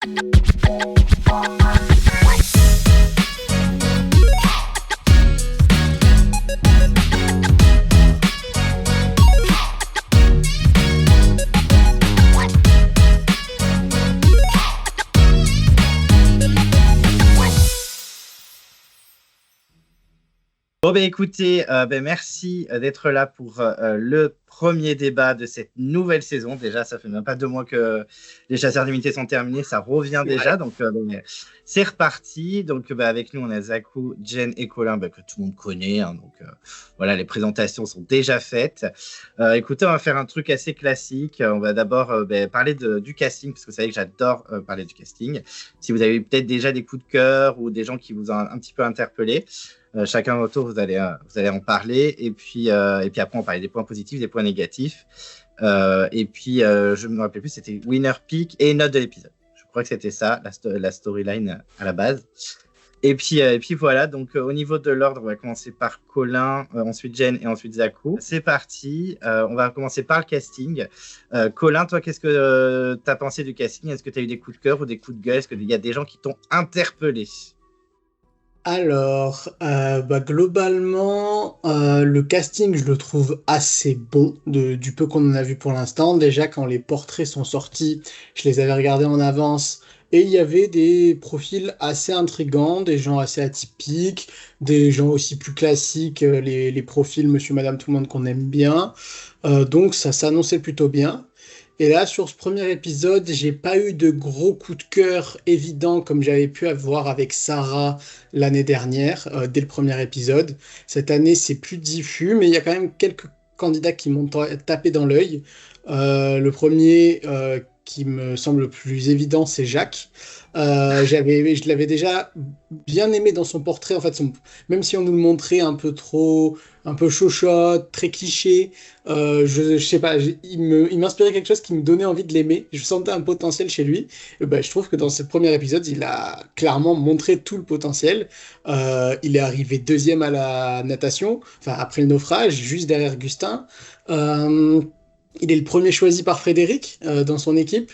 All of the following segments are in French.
Bon, écoutez, merci d'être là pour le premier débat de cette nouvelle saison. Déjà, ça fait même pas 2 mois que les chasseurs d'immunité sont terminés, ça revient déjà. Donc, c'est reparti. Donc, avec nous, on a Zakou, Jen et Colin, que tout le monde connaît. Hein, donc, voilà, les présentations sont déjà faites. Écoutez, on va faire un truc assez classique. On va d'abord parler du casting, parce que vous savez que j'adore parler du casting. Si vous avez peut-être déjà des coups de cœur ou des gens qui vous ont un petit peu interpellé, chacun votre tour, vous allez en parler. Et puis après, on parlait des points positifs, des points négatifs. Et puis, je ne me rappelle plus, c'était winner pick et note de l'épisode. Je crois que c'était ça, la storyline à la base. Et puis voilà, donc au niveau de l'ordre, on va commencer par Colin, ensuite Jen et ensuite Zakou. C'est parti, on va commencer par le casting. Colin, toi, qu'est-ce que tu as pensé du casting? Est-ce que tu as eu des coups de cœur ou des coups de gueule? Est-ce qu'il y a des gens qui t'ont interpellé? Alors, globalement, le casting, je le trouve assez bon du peu qu'on en a vu pour l'instant. Déjà, quand les portraits sont sortis, je les avais regardés en avance et il y avait des profils assez intrigants, des gens assez atypiques, des gens aussi plus classiques, les profils Monsieur, Madame, tout le monde qu'on aime bien. Donc, ça s'annonçait plutôt bien. Et là, sur ce premier épisode, j'ai pas eu de gros coup de cœur évident comme j'avais pu avoir avec Sarah l'année dernière, dès le premier épisode. Cette année, c'est plus diffus, mais il y a quand même quelques candidats qui m'ont tapé dans l'œil. Le premier qui me semble le plus évident, c'est Jacques. Je l'avais déjà bien aimé dans son portrait, en fait, même si on nous le montrait un peu chochotte, très cliché, je sais pas, il m'inspirait quelque chose qui me donnait envie de l'aimer. Je sentais un potentiel chez lui. Et je trouve que dans ce premier épisode, il a clairement montré tout le potentiel. Il est arrivé deuxième à la natation, enfin après le naufrage, juste derrière Gustin. Il est le premier choisi par Frédéric dans son équipe.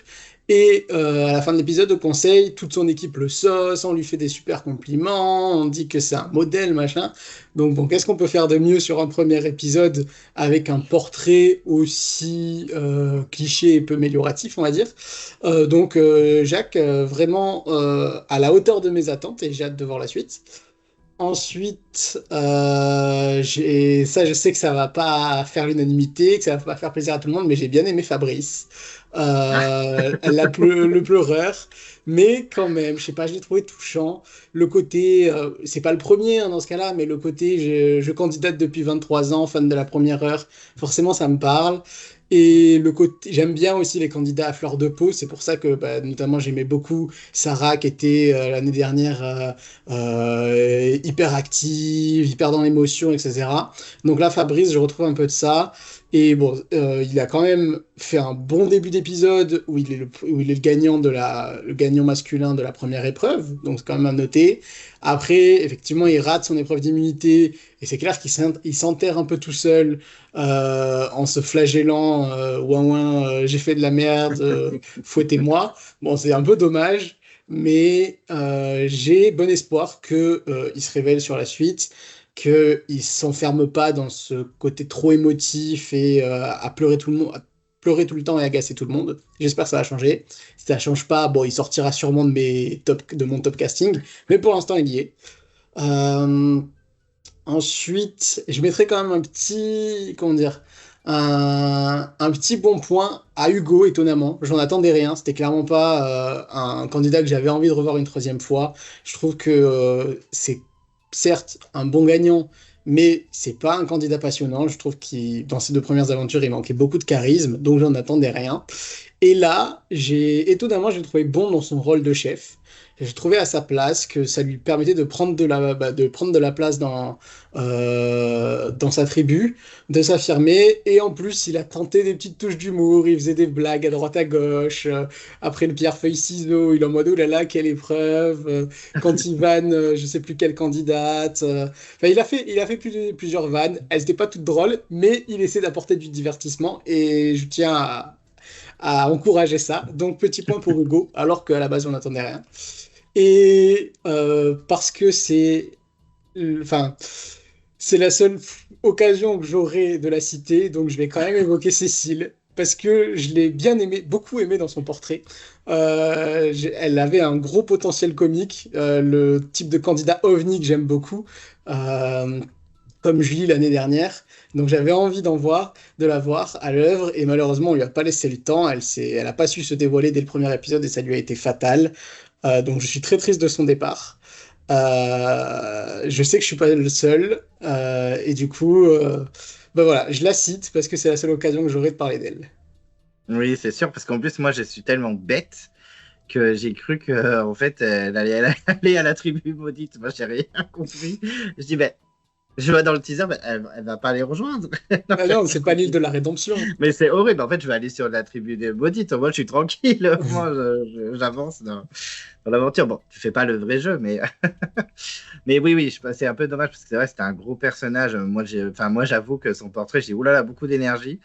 Et à la fin de l'épisode, au conseil, toute son équipe le sauce, on lui fait des super compliments, on dit que c'est un modèle, machin. Donc bon, qu'est-ce qu'on peut faire de mieux sur un premier épisode avec un portrait aussi cliché et peu amélioratif, on va dire. Donc Jacques, vraiment à la hauteur de mes attentes et j'ai hâte de voir la suite. Ensuite, je sais que ça va pas faire l'unanimité, que ça va pas faire plaisir à tout le monde, mais j'ai bien aimé Fabrice, le pleureur, mais quand même, je sais pas, je l'ai trouvé touchant. Le côté, c'est pas le premier hein, dans ce cas-là, mais le côté, je candidate depuis 23 ans, fan de la première heure, forcément ça me parle. Et le côté, j'aime bien aussi les candidats à fleur de peau, c'est pour ça que notamment j'aimais beaucoup Sarah qui était l'année dernière hyper active, hyper dans l'émotion, etc. Donc là, Fabrice, je retrouve un peu de ça. Et bon, il a quand même fait un bon début d'épisode où il est le gagnant le gagnant masculin de la première épreuve, donc c'est quand même à noter. Après, effectivement, il rate son épreuve d'immunité et c'est clair qu'il s'enterre un peu tout seul en se flagellant, ouin ouin, j'ai fait de la merde, fouettez-moi. Bon, c'est un peu dommage. Mais j'ai bon espoir qu'il se révèle sur la suite, qu'il ne s'enferme pas dans ce côté trop émotif et à pleurer tout le temps et agacer tout le monde. J'espère que ça va changer. Si ça ne change pas, bon, il sortira sûrement de mon top casting, mais pour l'instant, il y est. Ensuite, je mettrai quand même un petit, comment dire, un petit bon point à Hugo, étonnamment. J'en attendais rien. C'était clairement pas un candidat que j'avais envie de revoir une troisième fois. Je trouve que c'est certes un bon gagnant, mais c'est pas un candidat passionnant. Je trouve qu'il, dans ses 2 premières aventures, il manquait beaucoup de charisme, donc j'en attendais rien. Et là, étonnamment, je l'ai trouvé bon dans son rôle de chef. J'ai trouvé à sa place que ça lui permettait de prendre de la place dans sa tribu, de s'affirmer. Et en plus, il a tenté des petites touches d'humour. Il faisait des blagues à droite à gauche. Après le pierre-feuille-ciseaux, il est en mode oh là là, quelle épreuve. Quand il vanne, je sais plus quelle candidate. Enfin, il a fait plusieurs vannes. Elles n'étaient pas toutes drôles, mais il essaie d'apporter du divertissement. Et je tiens a encouragé ça. Donc petit point pour Hugo, alors qu'à la base on n'attendait rien. Et parce que enfin, c'est la seule occasion que j'aurai de la citer, donc je vais quand même évoquer Cécile, parce que je l'ai bien aimé, beaucoup aimé dans son portrait. Elle avait un gros potentiel comique, le type de candidat ovni que j'aime beaucoup, euh, comme Julie l'année dernière. Donc j'avais envie de la voir à l'œuvre, et malheureusement on lui a pas laissé le temps. Elle a pas su se dévoiler dès le premier épisode et ça lui a été fatal. Donc je suis très triste de son départ. Je sais que je suis pas le seul, et du coup, bah voilà, je la cite parce que c'est la seule occasion que j'aurai de parler d'elle. Oui, c'est sûr, parce qu'en plus, moi, je suis tellement bête que j'ai cru que en fait, elle allait aller à la tribu maudite. Moi, j'ai rien compris. Je dis, ben, je vois dans le teaser, ben, elle va pas les rejoindre. Donc, Ah j'ai non, rien c'est pas l'île compris. de la rédemption. Mais c'est horrible. En fait, je vais aller sur la tribu des maudites. Moi, je suis tranquille. Moi, j'avance dans l'aventure. Bon, tu fais pas le vrai jeu, mais, mais oui, oui, c'est un peu dommage parce que c'est vrai, c'était un gros personnage. Moi, j'avoue que son portrait, j'ai dit, oulala, beaucoup d'énergie.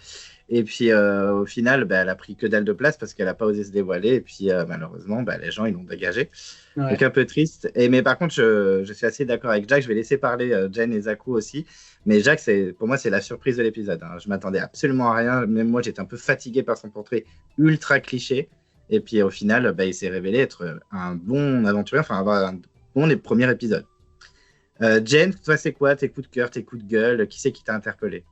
Et puis, au final, bah, elle a pris que dalle de place parce qu'elle n'a pas osé se dévoiler. Et puis, malheureusement, bah, les gens, ils l'ont dégagé. Donc, Ouais. un peu triste. Mais par contre, je suis assez d'accord avec Jack. Je vais laisser parler Jen et Zaku aussi. Mais Jack, pour moi, c'est la surprise de l'épisode, hein. Je m'attendais absolument à rien. Même moi, j'étais un peu fatigué par son portrait ultra cliché. Et puis, au final, bah, il s'est révélé être un bon aventurier, enfin, avoir un bon premier épisode. Jen, toi, c'est quoi tes coups de cœur, tes coups de gueule? Qui c'est qui t'a interpellé?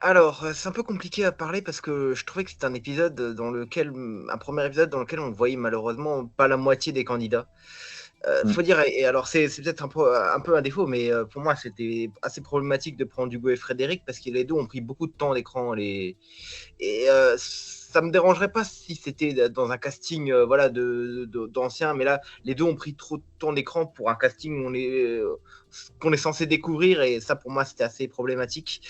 Alors, c'est un peu compliqué à parler parce que je trouvais que c'était un épisode un premier épisode dans lequel on voyait malheureusement pas la moitié des candidats. Mm. Faut dire, et alors c'est peut-être un peu un défaut, mais pour moi c'était assez problématique de prendre Hugo et Frédéric parce que les deux ont pris beaucoup de temps à l'écran. Et ça me dérangerait pas si c'était dans un casting voilà, d'anciens, mais là les deux ont pris trop de temps d'écran pour un casting où qu'on est censé découvrir, et ça pour moi c'était assez problématique.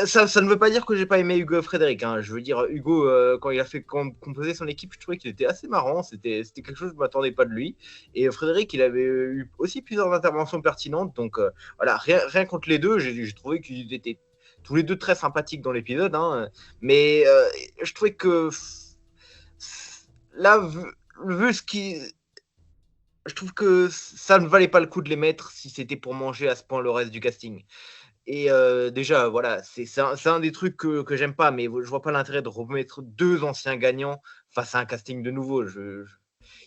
Ça ne veut pas dire que j'ai pas aimé Hugo Frédéric, hein. Je veux dire, Hugo, quand il a fait composer son équipe, je trouvais qu'il était assez marrant. C'était quelque chose que je ne m'attendais pas de lui. Et Frédéric, il avait eu aussi plusieurs interventions pertinentes. Donc voilà, rien contre les deux. J'ai trouvé qu'ils étaient tous les deux très sympathiques dans l'épisode, hein. Mais je trouvais que là, vu ce qui. Je trouve que ça ne valait pas le coup de les mettre si c'était pour manger à ce point le reste du casting. Et déjà, voilà, c'est un des trucs que j'aime pas, mais je vois pas l'intérêt de remettre deux anciens gagnants face à un casting de nouveau.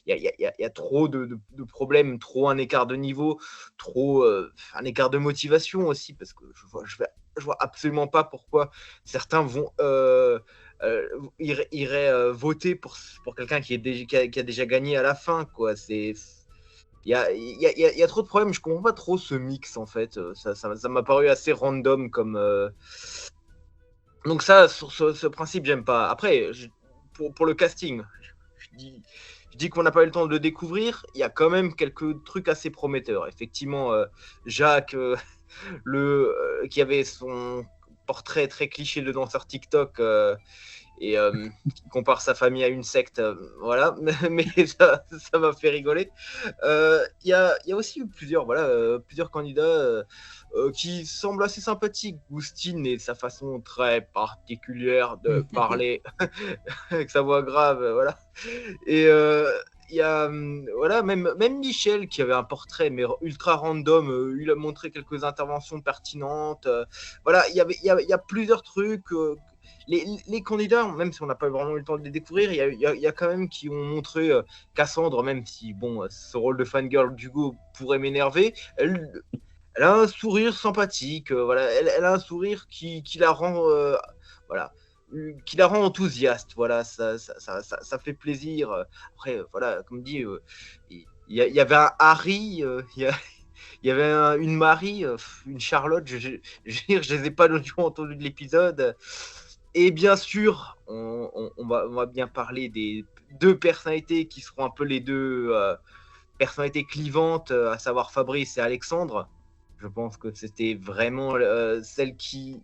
Il y a trop de problèmes, trop un écart de niveau, trop un écart de motivation aussi, parce que je vois absolument pas pourquoi certains iraient voter pour quelqu'un qui a déjà gagné à la fin, quoi. Il y a trop de problèmes, je comprends pas trop ce mix en fait. Ça m'a paru assez random comme. Donc, ça, sur ce principe, j'aime pas. Après, pour le casting, je dis, je dis qu'on n'a pas eu le temps de le découvrir. Il y a quand même quelques trucs assez prometteurs. Effectivement, Jacques, qui avait son portrait très cliché de danseur TikTok, et qui compare sa famille à une secte, voilà, mais ça m'a fait rigoler. Il y a aussi eu plusieurs candidats qui semblent assez sympathiques. Goustine et sa façon très particulière de parler avec sa voix grave, voilà. Et il y a voilà, même Michel qui avait un portrait mais ultra random, il a montré quelques interventions pertinentes, voilà, il y a plusieurs trucs, les candidats, même si on n'a pas vraiment eu le temps de les découvrir, il y a quand même qui ont montré Cassandre, même si bon, ce rôle de fangirl d'Hugo pourrait m'énerver, elle a un sourire sympathique, voilà, elle a un sourire qui la rend voilà, qui la rend enthousiaste, voilà, ça fait plaisir. Après, voilà, comme dit, il y avait un Harry, il y avait une Marie, une Charlotte, je les ai pas entendus de l'épisode. Et bien sûr, on va bien parler des deux personnalités qui seront un peu les deux personnalités clivantes, à savoir Fabrice et Alexandre. Je pense que c'était vraiment celle qui.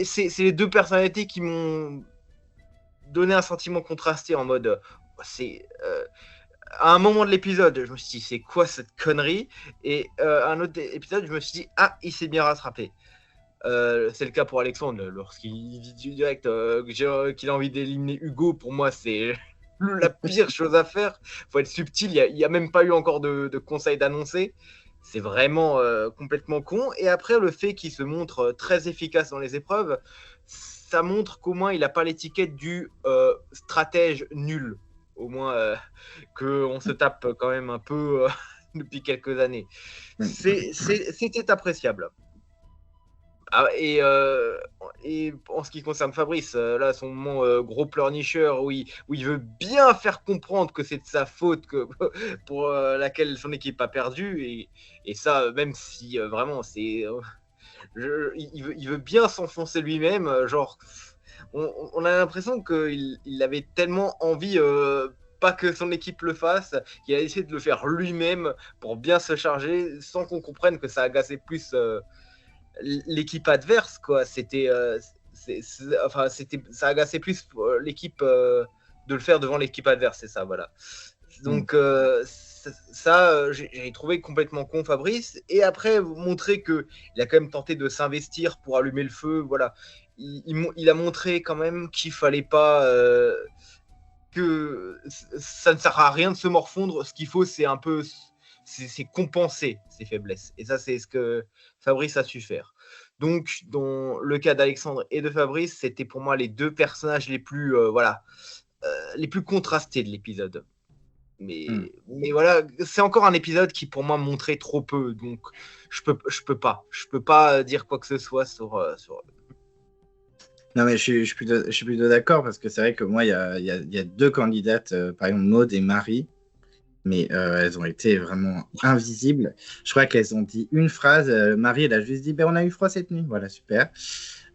C'est les deux personnalités qui m'ont donné un sentiment contrasté en mode. C'est. À un moment de l'épisode, je me suis dit, c'est quoi cette connerie? Et à un autre épisode, je me suis dit, ah, il s'est bien rattrapé. C'est le cas pour Alexandre, lorsqu'il dit direct qu'il a envie d'éliminer Hugo, pour moi c'est la pire chose à faire. Faut être subtil, il n'y a même pas eu encore de conseil d'annoncer. C'est vraiment complètement con. Et après, le fait qu'il se montre très efficace dans les épreuves, ça montre qu'au moins il n'a pas l'étiquette du stratège nul. Au moins qu'on se tape quand même un peu depuis quelques années. C'était appréciable. Ah, et en ce qui concerne Fabrice, là, son moment gros pleurnicheur où il veut bien faire comprendre que c'est de sa faute pour laquelle son équipe a perdu. Et ça, même si vraiment, il veut bien s'enfoncer lui-même. Genre, on a l'impression qu'il avait tellement envie, pas que son équipe le fasse, qu'il a essayé de le faire lui-même pour bien se charger, sans qu'on comprenne que ça agaçait plus l'équipe adverse, quoi. Ça agaçait plus l'équipe de le faire devant l'équipe adverse, c'est ça, voilà. Donc j'ai trouvé complètement con Fabrice. Et après, montrer que il a quand même tenté de s'investir pour allumer le feu, voilà. Il a montré quand même qu'il fallait pas que ça ne sert à rien de se morfondre. Ce qu'il faut, c'est un peu c'est compenser ses faiblesses. Et ça, c'est ce que Fabrice a su faire. Donc, dans le cas d'Alexandre et de Fabrice, c'était pour moi les deux personnages les plus, les plus contrastés de l'épisode. Mais voilà, c'est encore un épisode qui pour moi montrait trop peu. Donc, je peux pas dire quoi que ce soit sur. Non, mais je suis plutôt d'accord parce que c'est vrai que moi, il y a deux candidates, par exemple Maud et Marie. Mais elles ont été vraiment invisibles. Je crois qu'elles ont dit une phrase. Marie, elle a juste dit on a eu froid cette nuit. Voilà, super.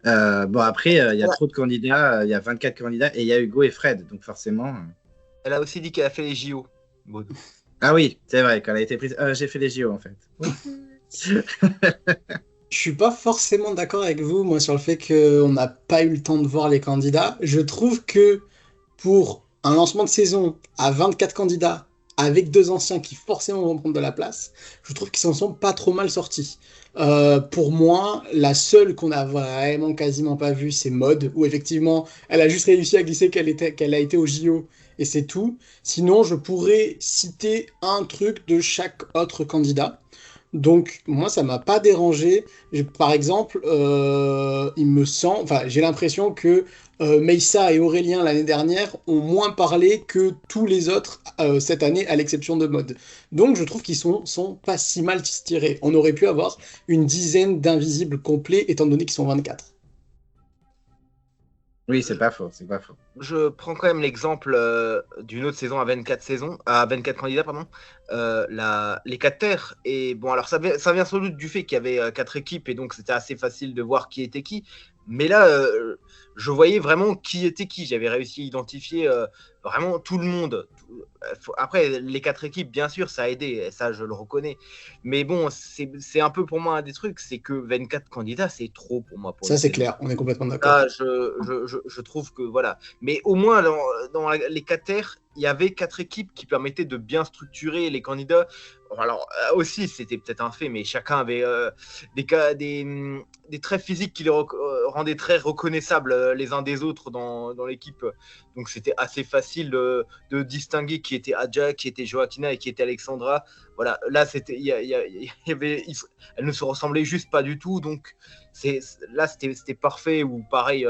Bon, après, il y a trop de candidats. Il y a 24 candidats et il y a Hugo et Fred. Donc, forcément. Elle a aussi dit qu'elle a fait les JO. Ah oui, c'est vrai, quand elle a été prise. J'ai fait les JO en fait. Je suis pas forcément d'accord avec vous, moi, sur le fait qu'on n'a pas eu le temps de voir les candidats. Je trouve que pour un lancement de saison à 24 candidats, avec deux anciens qui forcément vont prendre de la place, je trouve qu'ils s'en sont pas trop mal sortis. Pour moi, la seule qu'on a vraiment quasiment pas vue, c'est Maud, où effectivement, elle a juste réussi à glisser qu'elle a été au JO, et c'est tout. Sinon, je pourrais citer un truc de chaque autre candidat. Donc, moi, ça m'a pas dérangé. Par exemple, j'ai l'impression que Meissa et Aurélien l'année dernière ont moins parlé que tous les autres cette année, à l'exception de Maud. Donc, je trouve qu'ils sont pas si mal tirés. On aurait pu avoir une dizaine d'invisibles complets, étant donné qu'ils sont 24. Oui, c'est pas faux, c'est pas faux. Je prends quand même l'exemple d'une autre saison à 24 candidats, pardon, les 4 terres. Et bon, alors ça vient sans doute du fait qu'il y avait 4 équipes et donc c'était assez facile de voir qui était qui. Mais là, je voyais vraiment qui était qui. J'avais réussi à identifier vraiment tout le monde. Après, les 4 équipes, bien sûr, ça a aidé. Ça, je le reconnais. Mais bon, c'est un peu pour moi un des trucs, c'est que 24 candidats, c'est trop pour moi. Ça, c'est clair. On est complètement d'accord. Là, je trouve que voilà. Mais au moins, dans les 4 terres, il y avait 4 équipes qui permettaient de bien structurer les candidats. Alors, aussi, c'était peut-être un fait, mais chacun avait des traits physiques qui les rendaient très reconnaissables les uns des autres dans l'équipe. Donc, c'était assez facile de distinguer qui était Adja, qui était Joaquina et qui était Alexandra. Voilà, là, elles ne se ressemblaient juste pas du tout. Donc, là, c'était parfait. Ou pareil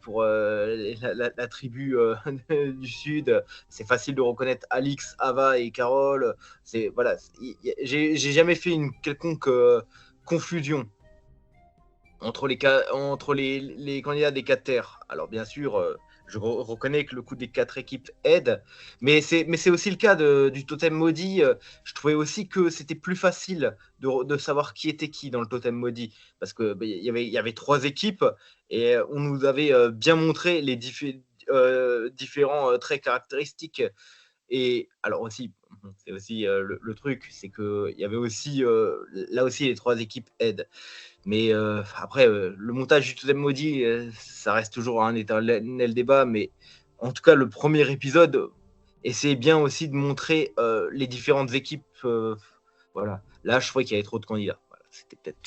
pour la tribu du Sud. C'est facile de reconnaître Alix, Ava et Carole. Voilà, j'ai jamais fait une quelconque confusion entre les candidats des 4 terres. Alors bien sûr, je reconnais que le coup des 4 équipes aide, mais c'est aussi le cas du totem maudit. Je trouvais aussi que c'était plus facile de savoir qui était qui dans le totem maudit, parce que il y avait 3 équipes et on nous avait bien montré les différents traits caractéristiques. Et alors aussi, c'est aussi le truc, c'est que il y avait aussi là aussi les 3 équipes aident. Mais après, le montage du totem maudit, ça reste toujours un éternel débat. Mais en tout cas, le premier épisode essayait bien aussi de montrer les différentes équipes. Voilà. Là, je trouvais qu'il y avait trop de candidats. Voilà. c'était peut-être.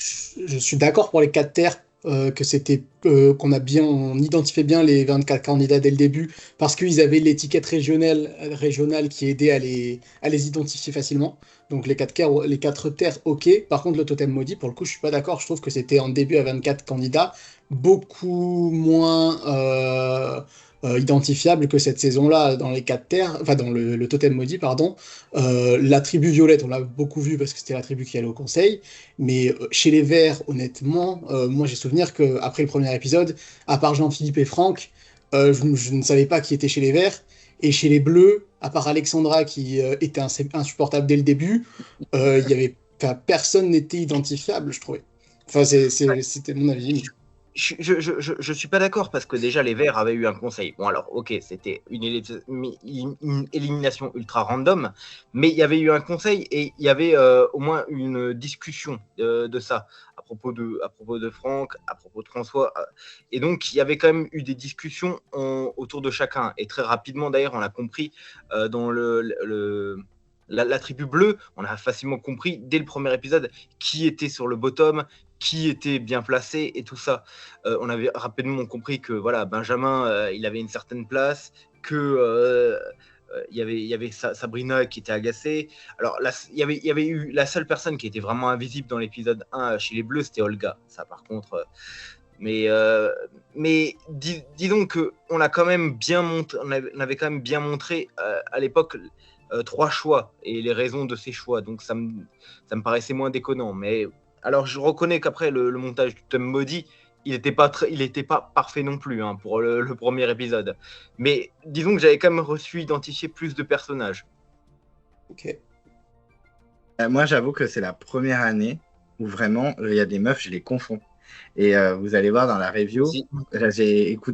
Je suis d'accord pour les 4 terres, que c'était on identifiait bien les 24 candidats dès le début, parce qu'ils avaient l'étiquette régionale qui aidait à les identifier facilement. Donc les 4 terres, ok. Par contre, le totem maudit, pour le coup, je suis pas d'accord. Je trouve que c'était en début à 24 candidats, beaucoup moins identifiable que cette saison-là dans les 4 terres, enfin dans le totem maudit, pardon. La tribu violette, on l'a beaucoup vu parce que c'était la tribu qui allait au conseil. Mais chez les Verts, honnêtement, moi j'ai souvenir qu'après le premier épisode, à part Jean-Philippe et Franck, je ne savais pas qui était chez les Verts. Et chez les Bleus, à part Alexandra qui était insupportable dès le début, personne n'était identifiable, je trouvais. Enfin, c'était mon avis. Je suis pas d'accord parce que déjà les Verts avaient eu un conseil. Bon alors ok, c'était une élimination ultra random, mais il y avait eu un conseil et il y avait au moins une discussion de ça à propos de Franck, à propos de François, et donc il y avait quand même eu des discussions autour de chacun, et très rapidement d'ailleurs on l'a compris dans la tribu bleue, on a facilement compris dès le premier épisode qui était sur le bottom, qui était bien placé et tout ça. On avait rapidement compris que voilà, Benjamin, il avait une certaine place, que il y avait Sabrina qui était agacée. Alors là, il y avait eu la seule personne qui était vraiment invisible dans l'épisode 1 chez les Bleus, c'était Olga. Ça par contre. Mais disons que on a quand même bien montré, on avait quand même bien montré à l'époque 3 choix et les raisons de ces choix. Donc ça me paraissait moins déconnant. Mais alors je reconnais qu'après le montage du Tom Maudit, il n'était pas parfait non plus hein, pour le premier épisode. Mais disons que j'avais quand même identifié plus de personnages. Ok. Moi, j'avoue que c'est la première année où vraiment, il y a des meufs, je les confonds. Et vous allez voir dans la review, Si.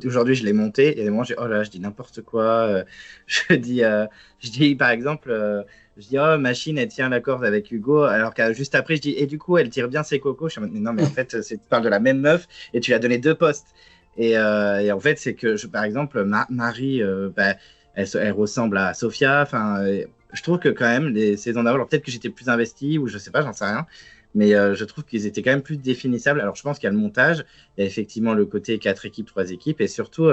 Aujourd'hui, je l'ai monté, et des moments, je dis n'importe quoi. Je dis, par exemple, je dis, oh, Machine, elle tient la corde avec Hugo, alors que juste après, je dis, et du coup, elle tire bien ses cocos. Je suis en mode, non, mais en fait, tu parles de la même meuf, et tu lui as donné 2 postes. Et en fait, c'est que, par exemple, Marie, elle ressemble à Sophia. Enfin, je trouve que quand même, les saisons d'avant, alors peut-être que j'étais plus investi, ou je sais pas, j'en sais rien. Mais je trouve qu'ils étaient quand même plus définissables. Alors, je pense qu'il y a le montage, il y a effectivement le côté 4 équipes, 3 équipes, et surtout,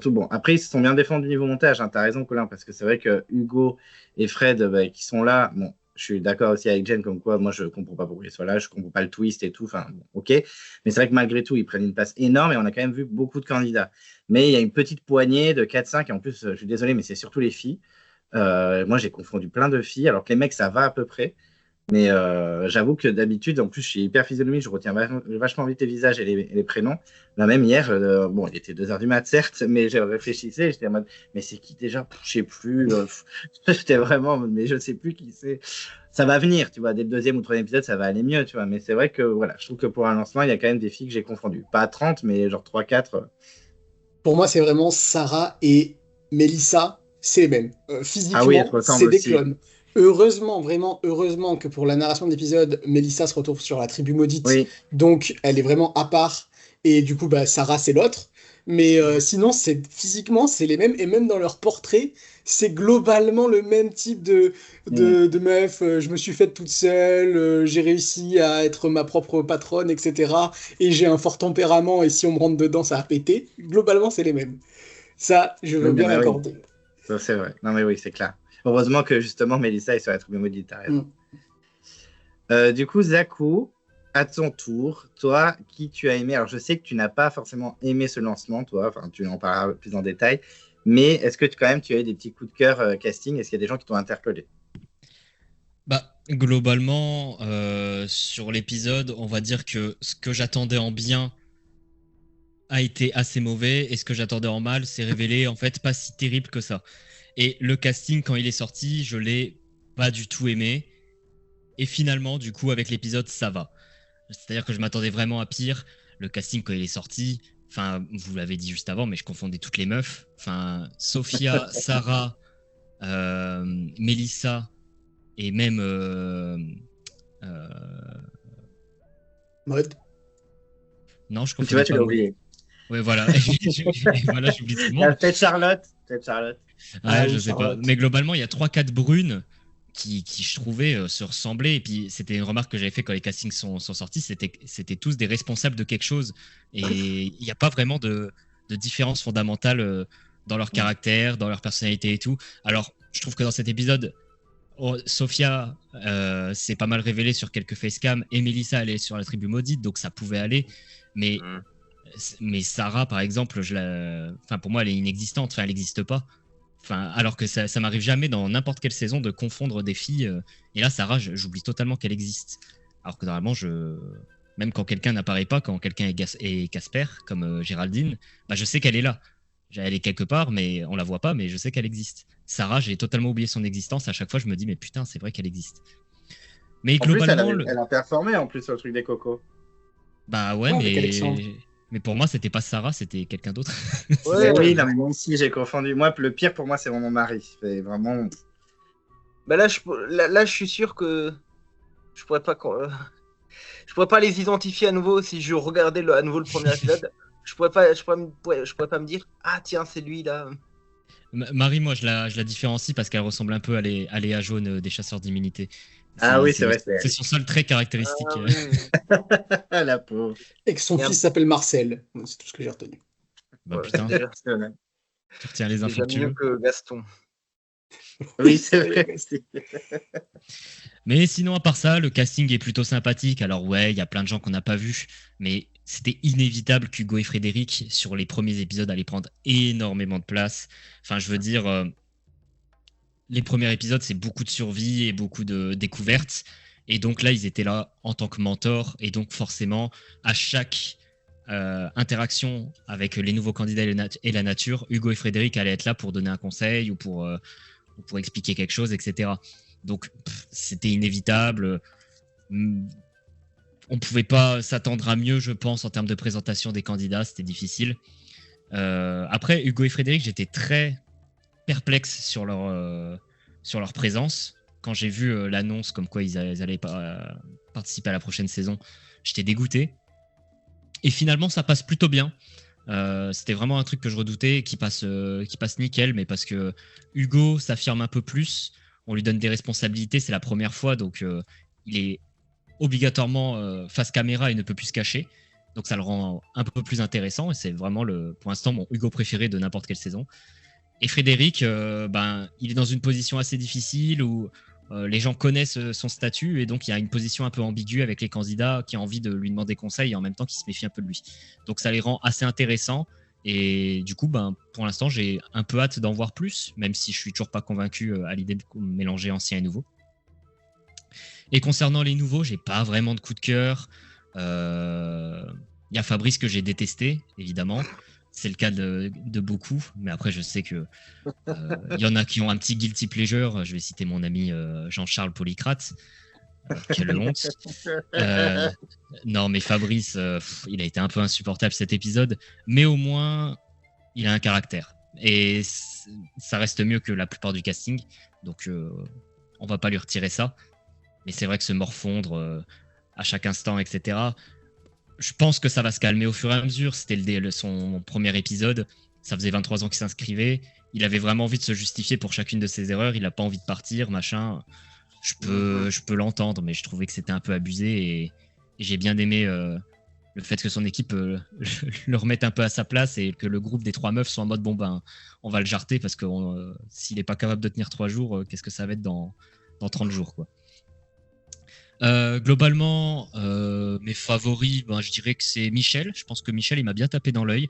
bon, après, ils se sont bien défendus niveau montage. Hein, tu as raison, Colin, parce que c'est vrai que Hugo et Fred, qui sont là, bon, je suis d'accord aussi avec Jen, comme quoi, moi, je comprends pas pourquoi ils soient là, je comprends pas le twist et tout, enfin, bon, ok. Mais c'est vrai que malgré tout, ils prennent une place énorme et on a quand même vu beaucoup de candidats. Mais il y a une petite poignée de 4-5, et en plus, je suis désolé, mais c'est surtout les filles. Moi, j'ai confondu plein de filles, alors que les mecs, ça va à peu près. Mais j'avoue que d'habitude, en plus, je suis hyper physionomique, je retiens vachement vite les visages et les prénoms. Là, même hier, bon, il était 2h du mat, certes, mais je réfléchissais, j'étais en mode, mais c'est qui déjà? Je sais plus. J'étais vraiment, mais je sais plus qui c'est. Ça va venir, tu vois, dès le 2e ou 3e épisode, ça va aller mieux, tu vois. Mais c'est vrai que, voilà, je trouve que pour un lancement, il y a quand même des filles que j'ai confondues. Pas 30, mais genre 3-4. Pour moi, c'est vraiment Sarah et Mélissa, c'est les mêmes. Ah oui, elles Physiquement, se ressemblent c'est des aussi. clones. Heureusement, vraiment heureusement que pour la narration de l'épisode, Mélissa se retrouve sur la tribu maudite, Oui, donc elle est vraiment à part, et du coup, bah, Sarah, c'est l'autre. Mais sinon, physiquement, c'est les mêmes, et même dans leur portrait, c'est globalement le même type de meuf. Je me suis faite toute seule, j'ai réussi à être ma propre patronne, etc. Et j'ai un fort tempérament, et si on me rentre dedans, ça a pété. Globalement, c'est les mêmes. Ça, je veux oui, bien mais oui, l'accorder. ça, c'est vrai. Non, mais oui, c'est clair. Heureusement que justement, Mélissa est sur la tribu maudite, t'as raison. Du coup, Zakou, à ton tour, toi, qui tu as aimé? Alors, je sais que tu n'as pas forcément aimé ce lancement, toi, enfin, tu en parleras plus en détail, mais est-ce que quand même tu as eu des petits coups de cœur casting? Est-ce qu'il y a des gens qui t'ont interpellé? Bah, globalement, sur l'épisode, on va dire que ce que j'attendais en bien a été assez mauvais et ce que j'attendais en mal s'est révélé en fait pas si terrible que ça. Et le casting, quand il est sorti, je l'ai pas du tout aimé. Et finalement, du coup, avec l'épisode, ça va. C'est-à-dire que je m'attendais vraiment à pire. Le casting, quand il est sorti, enfin, vous l'avez dit juste avant, mais je confondais toutes les meufs. Enfin, Sophia, Sarah, Mélissa et même Mode. non, je Tu confondais vois, tu pas. l'as oublié. Ouais, voilà. Voilà, j'oublie tout le monde. Peut-être Charlotte. Peut-être Charlotte. Ouais, oui, je sais pas. Charlotte. Mais globalement, il y a 3-4 brunes qui je trouvais se ressemblaient. Et puis c'était une remarque que j'avais fait quand les castings sont sortis, c'était tous des responsables de quelque chose. Et il n'y a pas vraiment de différence fondamentale dans leur caractère, dans leur personnalité et tout. Alors, je trouve que dans cet épisode, Sophia s'est pas mal révélée sur quelques facecam et Melissa elle est sur la tribu maudite, donc ça pouvait aller. Mais Sarah, par exemple, pour moi, elle est inexistante. Enfin, elle n'existe pas. Enfin, alors que ça m'arrive jamais dans n'importe quelle saison de confondre des filles. Et là, Sarah, j'oublie totalement qu'elle existe. Alors que normalement, même quand quelqu'un n'apparaît pas, quand quelqu'un est Casper, comme Géraldine, bah, je sais qu'elle est là. Elle est quelque part, mais on la voit pas, mais je sais qu'elle existe. Sarah, j'ai totalement oublié son existence. À chaque fois, je me dis, mais putain, c'est vrai qu'elle existe. Mais En plus, globalement, elle a performé en plus sur le truc des cocos. bah ouais, avec Alexandre. mais pour moi, c'était pas Sarah, c'était quelqu'un d'autre. Ouais, Oui, non, mais moi aussi, j'ai confondu. Moi, le pire pour moi, c'est vraiment Marie. C'est vraiment. Bah là, je suis sûr que je pourrais pas, je pourrais pas les identifier à nouveau si je regardais à nouveau le premier épisode. Je pourrais pas me dire, ah tiens, c'est lui là. Marie, moi, je la différencie parce qu'elle ressemble un peu à Léa Jaune des Chasseurs d'Immunité. Ah oui, c'est vrai. C'est son seul trait caractéristique. Ah, oui. Ah, la pauvre. Et que son fils s'appelle Marcel. C'est tout ce que j'ai retenu. Bah Ouais, putain, déjà, tu retiens les infos déjà que tu mieux veux. que Gaston. Oui, c'est vrai. Mais sinon, à part ça, le casting est plutôt sympathique. Alors ouais, il y a plein de gens qu'on n'a pas vus, mais c'était inévitable qu'Hugo et Frédéric, sur les premiers épisodes, allaient prendre énormément de place. Enfin, je veux dire, les premiers épisodes, c'est beaucoup de survie et beaucoup de découvertes. Et donc là, ils étaient là en tant que mentors. Et donc forcément, à chaque interaction avec les nouveaux candidats et la nature, Hugo et Frédéric allaient être là pour donner un conseil ou pour expliquer quelque chose, etc. Donc c'était inévitable. On pouvait pas s'attendre à mieux, je pense, en termes de présentation des candidats. C'était difficile. Après, Hugo et Frédéric, j'étais très perplexe sur leur présence. Quand j'ai vu l'annonce comme quoi ils allaient participer à la prochaine saison, j'étais dégoûté. Et finalement, ça passe plutôt bien. C'était vraiment un truc que je redoutais, qui passe nickel, mais parce que Hugo s'affirme un peu plus, on lui donne des responsabilités, c'est la première fois, donc il est obligatoirement face caméra et ne peut plus se cacher. Donc ça le rend un peu plus intéressant, et c'est vraiment pour l'instant mon Hugo préféré de n'importe quelle saison. Et Frédéric, il est dans une position assez difficile où les gens connaissent son statut et donc il y a une position un peu ambiguë avec les candidats qui ont envie de lui demander conseil et en même temps qui se méfient un peu de lui. Donc ça les rend assez intéressants et du coup, pour l'instant, j'ai un peu hâte d'en voir plus, même si je suis toujours pas convaincu à l'idée de mélanger ancien et nouveau. Et concernant les nouveaux, j'ai pas vraiment de coup de cœur. Il y a Fabrice que j'ai détesté, évidemment. C'est le cas de beaucoup, mais après je sais que il y en a qui ont un petit guilty pleasure. Je vais citer mon ami Jean-Charles Polycrate. Quelle honte. Non, mais Fabrice, il a été un peu insupportable cet épisode, mais au moins il a un caractère. Et ça reste mieux que la plupart du casting, donc on va pas lui retirer ça. Mais c'est vrai que se morfondre à chaque instant, etc. Je pense que ça va se calmer au fur et à mesure. C'était son premier épisode. Ça faisait 23 ans qu'il s'inscrivait. Il avait vraiment envie de se justifier pour chacune de ses erreurs. Il n'a pas envie de partir, machin. Je peux l'entendre, mais je trouvais que c'était un peu abusé. Et j'ai bien aimé le fait que son équipe le remette un peu à sa place et que le groupe des 3 meufs soit en mode on va le jarter parce que s'il n'est pas capable de tenir 3 jours, qu'est-ce que ça va être dans 30 jours, quoi. Globalement, mes favoris, je dirais que c'est Michel. Je pense que Michel, il m'a bien tapé dans l'œil.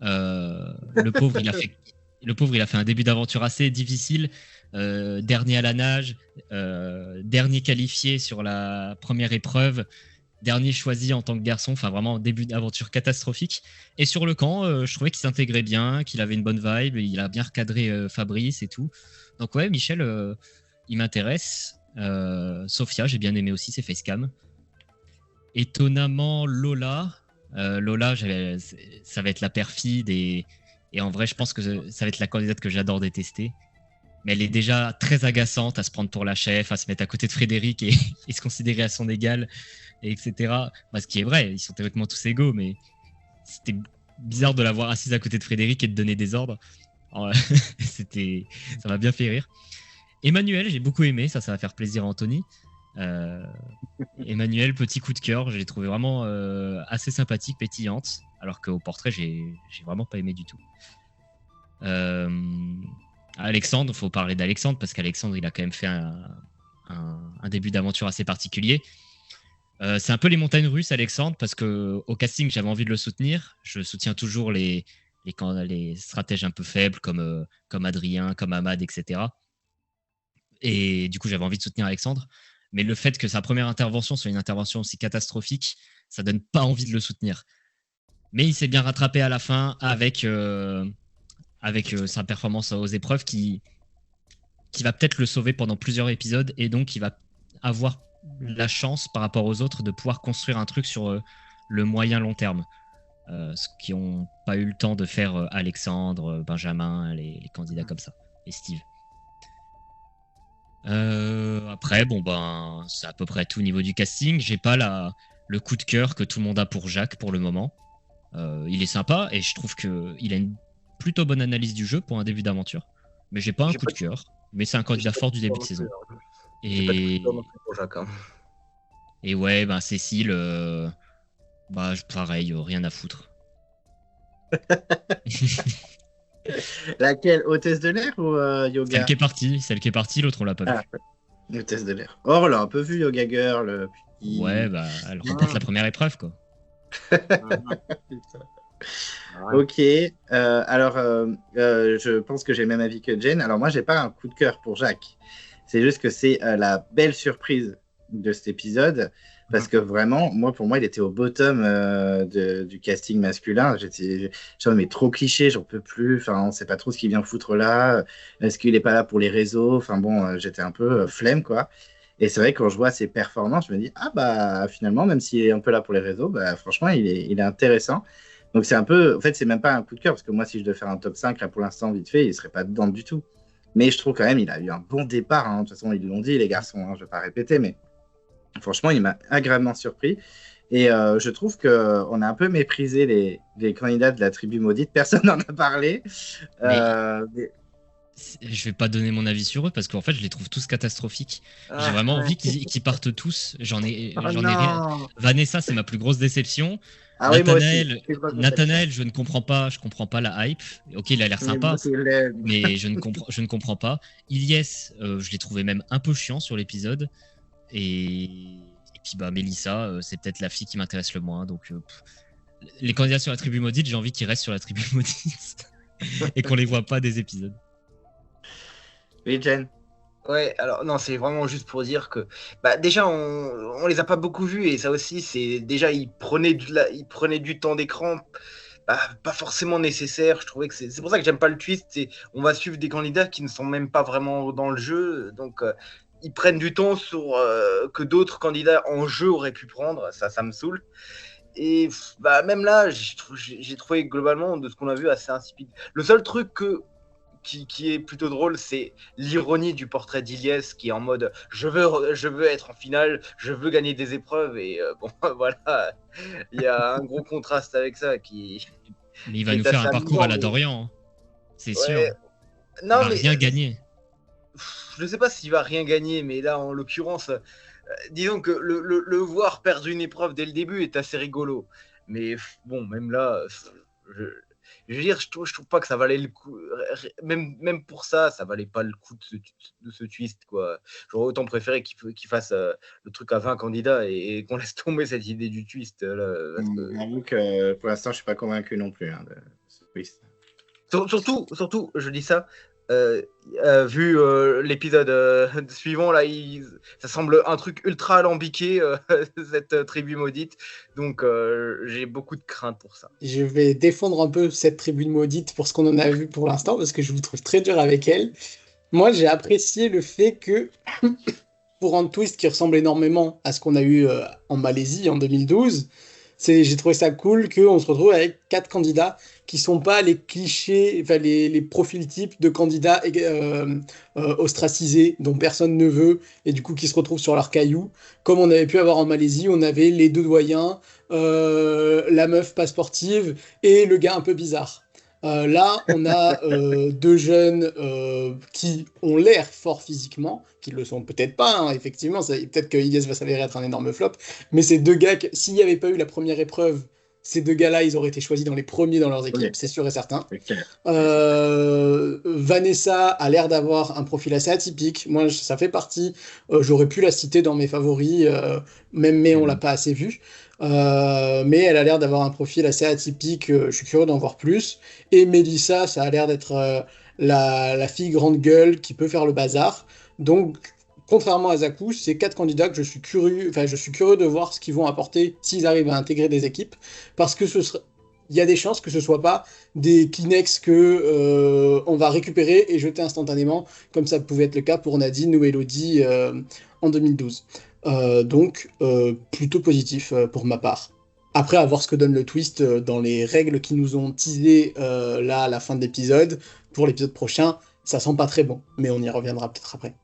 Le pauvre, il a fait un début d'aventure assez difficile. Dernier à la nage, dernier qualifié sur la première épreuve, dernier choisi en tant que garçon. Enfin, vraiment, début d'aventure catastrophique. Et sur le camp, je trouvais qu'il s'intégrait bien, qu'il avait une bonne vibe. Il a bien recadré Fabrice et tout. Donc ouais, Michel, il m'intéresse. Sophia, j'ai bien aimé aussi ses facecam. Étonnamment, Lola, ça va être la perfide et en vrai, je pense que ça va être la candidate que j'adore détester. Mais elle est déjà très agaçante à se prendre pour la chef, à se mettre à côté de Frédéric et se considérer à son égal, etc. Ce qui est vrai, ils sont théoriquement tous égaux, mais c'était bizarre de la voir assise à côté de Frédéric et de donner des ordres. Alors, ça m'a bien fait rire. Emmanuel, j'ai beaucoup aimé, ça va faire plaisir à Anthony. Emmanuel, petit coup de cœur, je l'ai trouvé vraiment assez sympathique, pétillante, alors qu'au portrait, j'ai vraiment pas aimé du tout. Alexandre, il faut parler d'Alexandre, parce qu'Alexandre, il a quand même fait un début d'aventure assez particulier. C'est un peu les montagnes russes, Alexandre, parce qu'au casting, j'avais envie de le soutenir. Je soutiens toujours les stratèges un peu faibles, comme Adrien, comme Ahmad, etc. Et du coup, j'avais envie de soutenir Alexandre. Mais le fait que sa première intervention soit une intervention aussi catastrophique, ça donne pas envie de le soutenir. Mais il s'est bien rattrapé à la fin avec sa performance aux épreuves qui va peut-être le sauver pendant plusieurs épisodes et donc il va avoir la chance par rapport aux autres de pouvoir construire un truc sur le moyen long terme. Ce qui n'ont pas eu le temps de faire Alexandre, Benjamin, les candidats comme ça, et Steve. Après, c'est à peu près tout au niveau du casting. J'ai pas le coup de cœur que tout le monde a pour Jacques pour le moment. Il est sympa et je trouve qu'il a une plutôt bonne analyse du jeu pour un début d'aventure. Mais j'ai pas un coup de cœur. Mais c'est un candidat fort du début de saison. Et ouais, Cécile, pareil, rien à foutre. Laquelle, hôtesse de l'air ou yoga? Celle qui est partie, l'autre on l'a pas vue. Hôtesse de l'air. Oh, on l'a un peu vu, Yoga Girl. Puis... Ouais, elle remporte la première épreuve, quoi. Ok, alors je pense que j'ai le même avis que Jen. Alors moi, j'ai pas un coup de cœur pour Jacques. C'est juste que c'est la belle surprise de cet épisode. Parce que vraiment, pour moi, il était au bottom du casting masculin. J'étais mais trop cliché, j'en peux plus. Enfin, on sait pas trop ce qu'il vient foutre là. Est-ce qu'il est pas là pour les réseaux? Enfin bon, j'étais un peu flemme, quoi. Et c'est vrai que quand je vois ses performances, je me dis, finalement, même s'il est un peu là pour les réseaux, franchement, il est intéressant. Donc c'est un peu, en fait, c'est même pas un coup de cœur, parce que moi, si je devais faire un top 5, là, pour l'instant, vite fait, il serait pas dedans du tout. Mais je trouve quand même, il a eu un bon départ, hein. De toute façon, ils l'ont dit, les garçons, hein, je vais pas répéter, mais franchement, il m'a agréablement surpris. Et je trouve qu'on a un peu méprisé les candidats de la tribu maudite. Personne n'en a parlé. Je vais pas donner mon avis sur eux parce qu'en fait je les trouve tous catastrophiques. J'ai vraiment envie qu'ils partent tous. J'en ai rien. Vanessa, c'est ma plus grosse déception. Nathanaël, je ne comprends pas. Je comprends pas la hype. Ok, il a l'air sympa, mais je ne comprends pas. Ilyes, je l'ai trouvé même un peu chiant sur l'épisode. Et puis Mélissa, c'est peut-être la fille qui m'intéresse le moins. Donc les candidats sur la tribu maudite, j'ai envie qu'ils restent sur la tribu maudite et qu'on les voit pas des épisodes. Oui, Jen. Ouais, alors non, c'est vraiment juste pour dire que déjà on les a pas beaucoup vus et ça aussi c'est déjà ils prenaient du temps d'écran pas forcément nécessaire. Je trouvais que c'est pour ça que j'aime pas le twist. On va suivre des candidats qui ne sont même pas vraiment dans le jeu, donc ils prennent du temps sur que d'autres candidats en jeu auraient pu prendre. Ça me saoule. Et même là, j'ai trouvé globalement de ce qu'on a vu assez insipide. Le seul truc qui est plutôt drôle, c'est l'ironie du portrait d'Ilyes qui est en mode je veux être en finale, je veux gagner des épreuves et voilà, il y a un gros contraste avec ça qui. Mais il va nous faire un parcours à la Dorian, hein. C'est sûr. Non, il va rien gagner. Je ne sais pas s'il va rien gagner, mais là en l'occurrence, disons que le voir perdre une épreuve dès le début est assez rigolo. Mais bon, même là. Je veux dire, je trouve pas que ça valait le coup. Même pour ça valait pas le coup de ce twist, quoi. J'aurais autant préféré qu'il fasse le truc à 20 candidats et qu'on laisse tomber cette idée du twist. J'avoue que pour l'instant, je suis pas convaincu non plus de ce twist. Surtout, je dis ça. Vu l'épisode suivant, là, ça semble un truc ultra alambiqué, cette tribu maudite. Donc, j'ai beaucoup de crainte pour ça. Je vais défendre un peu cette tribu maudite pour ce qu'on en a vu pour l'instant, parce que je vous trouve très dur avec elle. Moi, j'ai apprécié le fait que, pour un twist qui ressemble énormément à ce qu'on a eu en Malaisie en 2012, j'ai trouvé ça cool qu'on se retrouve avec 4 candidats qui sont pas les clichés, enfin les profils types de candidats ostracisés dont personne ne veut et du coup qui se retrouvent sur leur caillou. Comme on avait pu avoir en Malaisie, on avait les 2 doyens, la meuf pas sportive et le gars un peu bizarre. Là, on a deux jeunes qui ont l'air forts physiquement, qui le sont peut-être pas, hein, effectivement. Peut-être que Ilyes va s'avérer être un énorme flop, mais ces deux gars, s'il n'y avait pas eu la première épreuve, ces deux gars-là, ils auraient été choisis dans les premiers dans leurs équipes, Oui. c'est sûr et certain. Ok. Vanessa a l'air d'avoir un profil assez atypique. Moi, ça fait partie. J'aurais pu la citer dans mes favoris, mais on l'a pas assez vue. Mais elle a l'air d'avoir un profil assez atypique. Je suis curieux d'en voir plus. Et Mélissa, ça a l'air d'être la fille grande gueule qui peut faire le bazar. Donc, contrairement à Zakou, c'est 4 candidats que je suis curieux de voir ce qu'ils vont apporter s'ils arrivent à intégrer des équipes. Parce que il y a des chances que ce soit pas des Kleenex que on va récupérer et jeter instantanément, comme ça pouvait être le cas pour Nadine ou Elodie en 2012. Donc, plutôt positif pour ma part. Après, à voir ce que donne le twist dans les règles qui nous ont teasé là à la fin de l'épisode. Pour l'épisode prochain, ça sent pas très bon, mais on y reviendra peut-être après.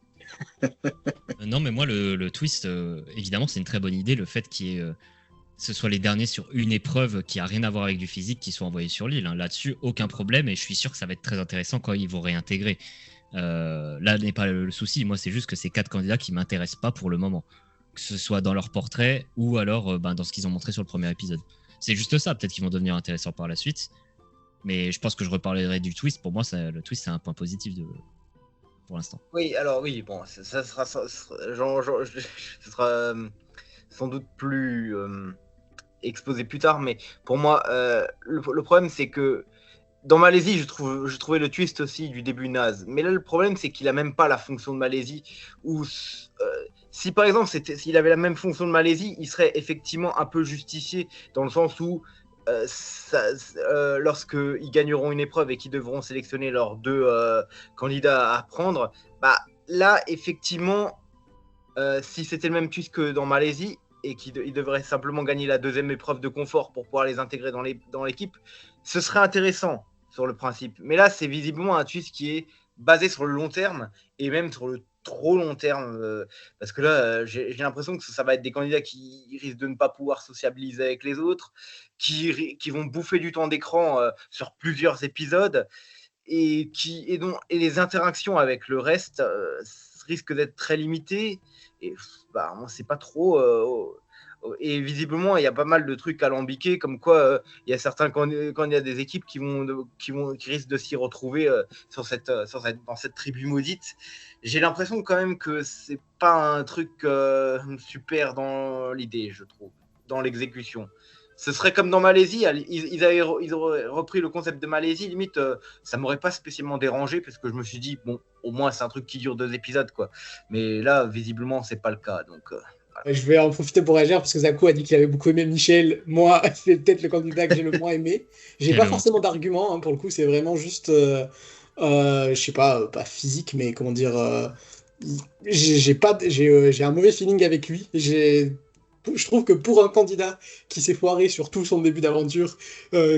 Non, mais moi, le twist, évidemment, c'est une très bonne idée, le fait ce soit les derniers sur une épreuve qui a rien à voir avec du physique qui soient envoyés sur l'île. Hein. Là-dessus, aucun problème, et je suis sûr que ça va être très intéressant quand ils vont réintégrer. Là n'est pas le souci, moi c'est juste que ces 4 candidats qui m'intéressent pas pour le moment, que ce soit dans leur portrait ou alors dans ce qu'ils ont montré sur le premier épisode. C'est juste ça, peut-être qu'ils vont devenir intéressants par la suite, mais je pense que je reparlerai du twist. Pour moi, le twist c'est un point positif pour l'instant. Oui, alors oui, bon, ça sera ce sera sans doute plus exposé plus tard, mais pour moi, le problème c'est que dans Malaisie, je trouvais le twist aussi du début naze. Mais là, le problème, c'est qu'il a même pas la fonction de Malaisie. Si par exemple, s'il avait la même fonction de Malaisie, il serait effectivement un peu justifié dans le sens où lorsqu'ils gagneront une épreuve et qu'ils devront sélectionner leurs 2 candidats à prendre, bah, là, effectivement, si c'était le même twist que dans Malaisie et qu'ils devraient simplement gagner la 2e épreuve de confort pour pouvoir les intégrer dans l'équipe, ce serait intéressant sur le principe. Mais là, c'est visiblement un twist qui est basé sur le long terme et même sur le trop long terme. Parce que là, j'ai l'impression que ça va être des candidats qui risquent de ne pas pouvoir sociabiliser avec les autres, qui vont bouffer du temps d'écran sur plusieurs épisodes et les interactions avec le reste risquent d'être très limitées. Et bah, moi, c'est pas trop. Et visiblement, il y a pas mal de trucs alambiqués, comme quoi il y a certains candidats des équipes qui risquent de s'y retrouver dans cette tribu maudite. J'ai l'impression quand même que c'est pas un truc super dans l'idée, je trouve, dans l'exécution. Ce serait comme dans Malaisie, ils auraient repris le concept de Malaisie, limite, ça m'aurait pas spécialement dérangé, parce que je me suis dit, bon, au moins c'est un truc qui dure 2 épisodes, quoi. Mais là, visiblement, c'est pas le cas, donc... Je vais en profiter pour réagir parce que Zakou a dit qu'il avait beaucoup aimé Michel. Moi, c'est peut-être le candidat que j'ai le moins aimé. J'ai pas forcément d'argument, hein, pour le coup, c'est vraiment juste, je sais pas physique, mais comment dire, j'ai un mauvais feeling avec lui. Je trouve que pour un candidat qui s'est foiré sur tout son début d'aventure,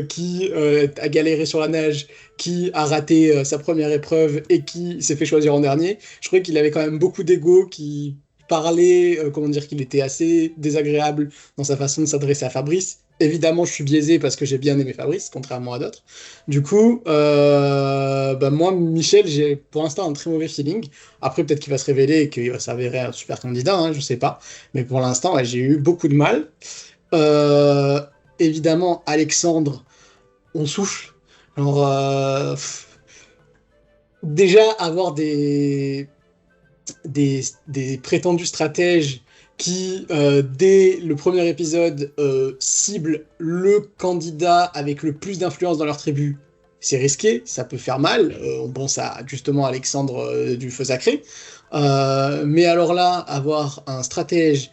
qui a galéré sur la nage, qui a raté sa première épreuve et qui s'est fait choisir en dernier, je trouvais qu'il avait quand même beaucoup d'ego, qui parlait, qu'il était assez désagréable dans sa façon de s'adresser à Fabrice. Évidemment, je suis biaisé parce que j'ai bien aimé Fabrice, contrairement à d'autres. Du coup, moi, Michel, j'ai pour l'instant un très mauvais feeling. Après, peut-être qu'il va se révéler et qu'il va s'avérer un super candidat, hein, je sais pas. Mais pour l'instant, ouais, j'ai eu beaucoup de mal. Évidemment, Alexandre, on souffle. Alors, déjà, avoir des prétendus stratèges qui, dès le premier épisode, ciblent le candidat avec le plus d'influence dans leur tribu, c'est risqué, ça peut faire mal. On pense justement à Alexandre du Feu Sacré. Mais alors là, avoir un stratège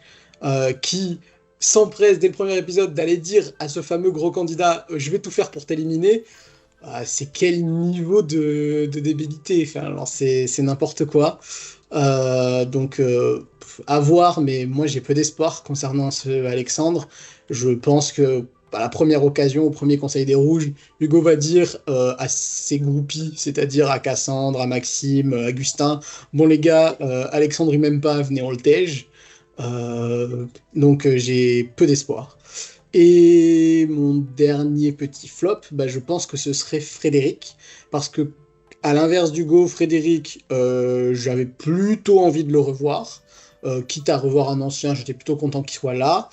qui s'empresse dès le premier épisode d'aller dire à ce fameux gros candidat je vais tout faire pour t'éliminer, c'est quel niveau de débilité. Enfin, alors c'est n'importe quoi. Donc à voir, mais moi j'ai peu d'espoir concernant ce Alexandre. Je pense que à la première occasion, au premier Conseil des Rouges, Hugo va dire à ses groupies, c'est-à-dire à Cassandre, à Maxime, à Augustin, bon les gars, Alexandre il m'aime pas, venez on le tège. Donc j'ai peu d'espoir. Et mon dernier petit flop, je pense que ce serait Frédéric, parce que à l'inverse d'Hugo, Frédéric, j'avais plutôt envie de le revoir. Quitte à revoir un ancien, j'étais plutôt content qu'il soit là.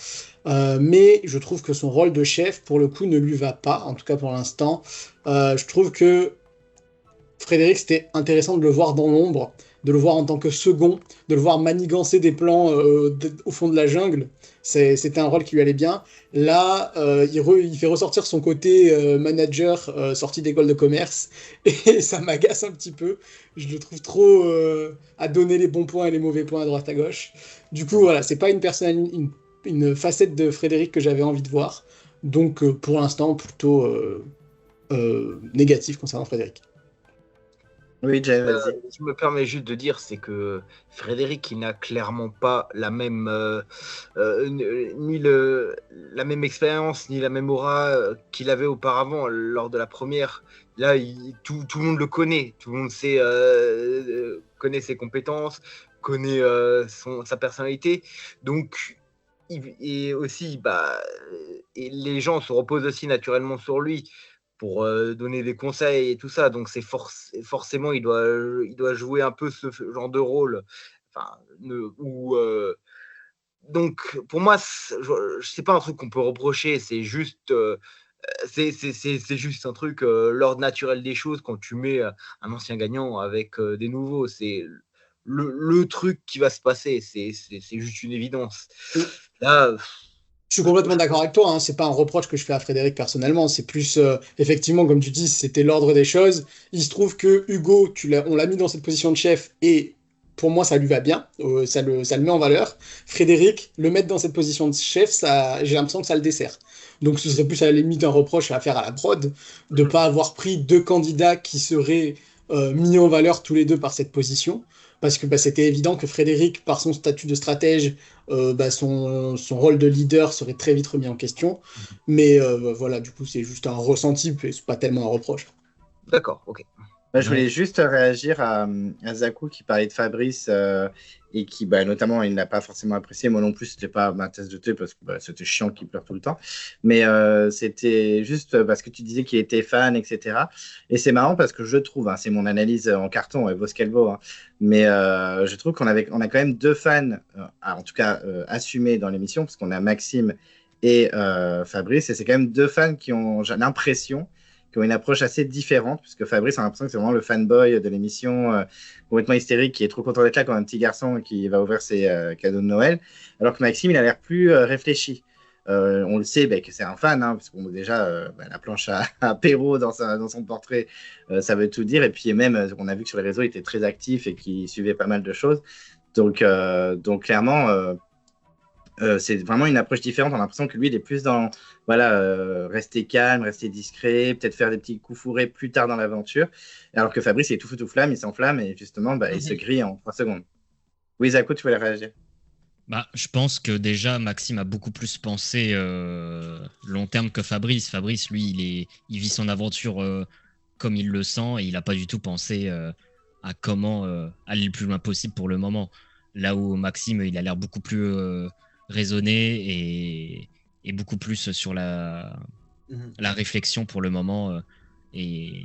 Mais je trouve que son rôle de chef, pour le coup, ne lui va pas, en tout cas pour l'instant. Je trouve que Frédéric, c'était intéressant de le voir dans l'ombre, de le voir en tant que second, de le voir manigancer des plans au fond de la jungle. C'était un rôle qui lui allait bien. Là, il fait ressortir son côté manager sorti d'école de commerce et ça m'agace un petit peu. Je le trouve trop à donner les bons points et les mauvais points à droite à gauche. Du coup, voilà, c'est pas une facette de Frédéric que j'avais envie de voir. Donc, pour l'instant, plutôt négatif concernant Frédéric. Oui, Jay, vas-y. Je me permets juste de dire, c'est que Frédéric, il n'a clairement pas la même la même expérience ni la même aura qu'il avait auparavant lors de la première. Là, tout le monde le connaît, tout le monde sait connaît ses compétences, connaît sa personnalité, donc et aussi et les gens se reposent aussi naturellement sur lui pour donner des conseils et tout ça. Donc c'est forcément, il doit jouer un peu ce genre de rôle. Enfin, donc pour moi, c'est pas un truc qu'on peut reprocher. C'est juste, c'est juste un truc, l'ordre naturel des choses quand tu mets un ancien gagnant avec des nouveaux. C'est le truc qui va se passer. C'est juste une évidence. Là. Je suis complètement d'accord avec toi, hein. C'est pas un reproche que je fais à Frédéric personnellement, c'est plus effectivement, comme tu dis, c'était l'ordre des choses. Il se trouve que Hugo, on l'a mis dans cette position de chef et pour moi ça lui va bien, ça le met en valeur. Frédéric, le mettre dans cette position de chef, j'ai l'impression que ça le dessert. Donc ce serait plus à la limite un reproche à faire à la prod de pas avoir pris deux candidats qui seraient mis en valeur tous les deux par cette position. Parce que c'était évident que Frédéric, par son statut de stratège, son rôle de leader serait très vite remis en question. Mais voilà, du coup, c'est juste un ressenti, c'est pas tellement un reproche. D'accord, ok. Je voulais juste réagir à Zakou qui parlait de Fabrice et qui, notamment, il n'a pas forcément apprécié. Moi non plus, c'était pas ma tasse de thé parce que c'était chiant qu'il pleure tout le temps. Mais c'était juste parce que tu disais qu'il était fan, etc. Et c'est marrant parce que je trouve, c'est mon analyse en carton, elle vaut ce qu'elle vaut. Mais je trouve qu'on a quand même deux fans, en tout cas assumés dans l'émission, parce qu'on a Maxime et Fabrice. Et c'est quand même deux fans qui ont, j'ai l'impression, qui ont une approche assez différente, puisque Fabrice a l'impression que c'est vraiment le fanboy de l'émission, complètement hystérique, qui est trop content d'être là comme un petit garçon qui va ouvrir ses cadeaux de Noël, alors que Maxime, il a l'air plus réfléchi. On le sait que c'est un fan, parce qu'on déjà, la planche à apéro dans son portrait, ça veut tout dire, et puis même, on a vu que sur les réseaux, il était très actif et qu'il suivait pas mal de choses. Donc clairement... c'est vraiment une approche différente. On a l'impression que lui, il est plus dans rester calme, rester discret, peut-être faire des petits coups fourrés plus tard dans l'aventure. Alors que Fabrice, il est tout feu, tout flamme, il s'enflamme et justement, il se grille en 3 secondes. Oui, Zakou, tu voulais réagir? Je pense que déjà, Maxime a beaucoup plus pensé long terme que Fabrice. Fabrice, lui, il vit son aventure comme il le sent et il n'a pas du tout pensé à comment aller le plus loin possible pour le moment. Là où Maxime, il a l'air beaucoup plus raisonné et beaucoup plus sur la réflexion pour le moment et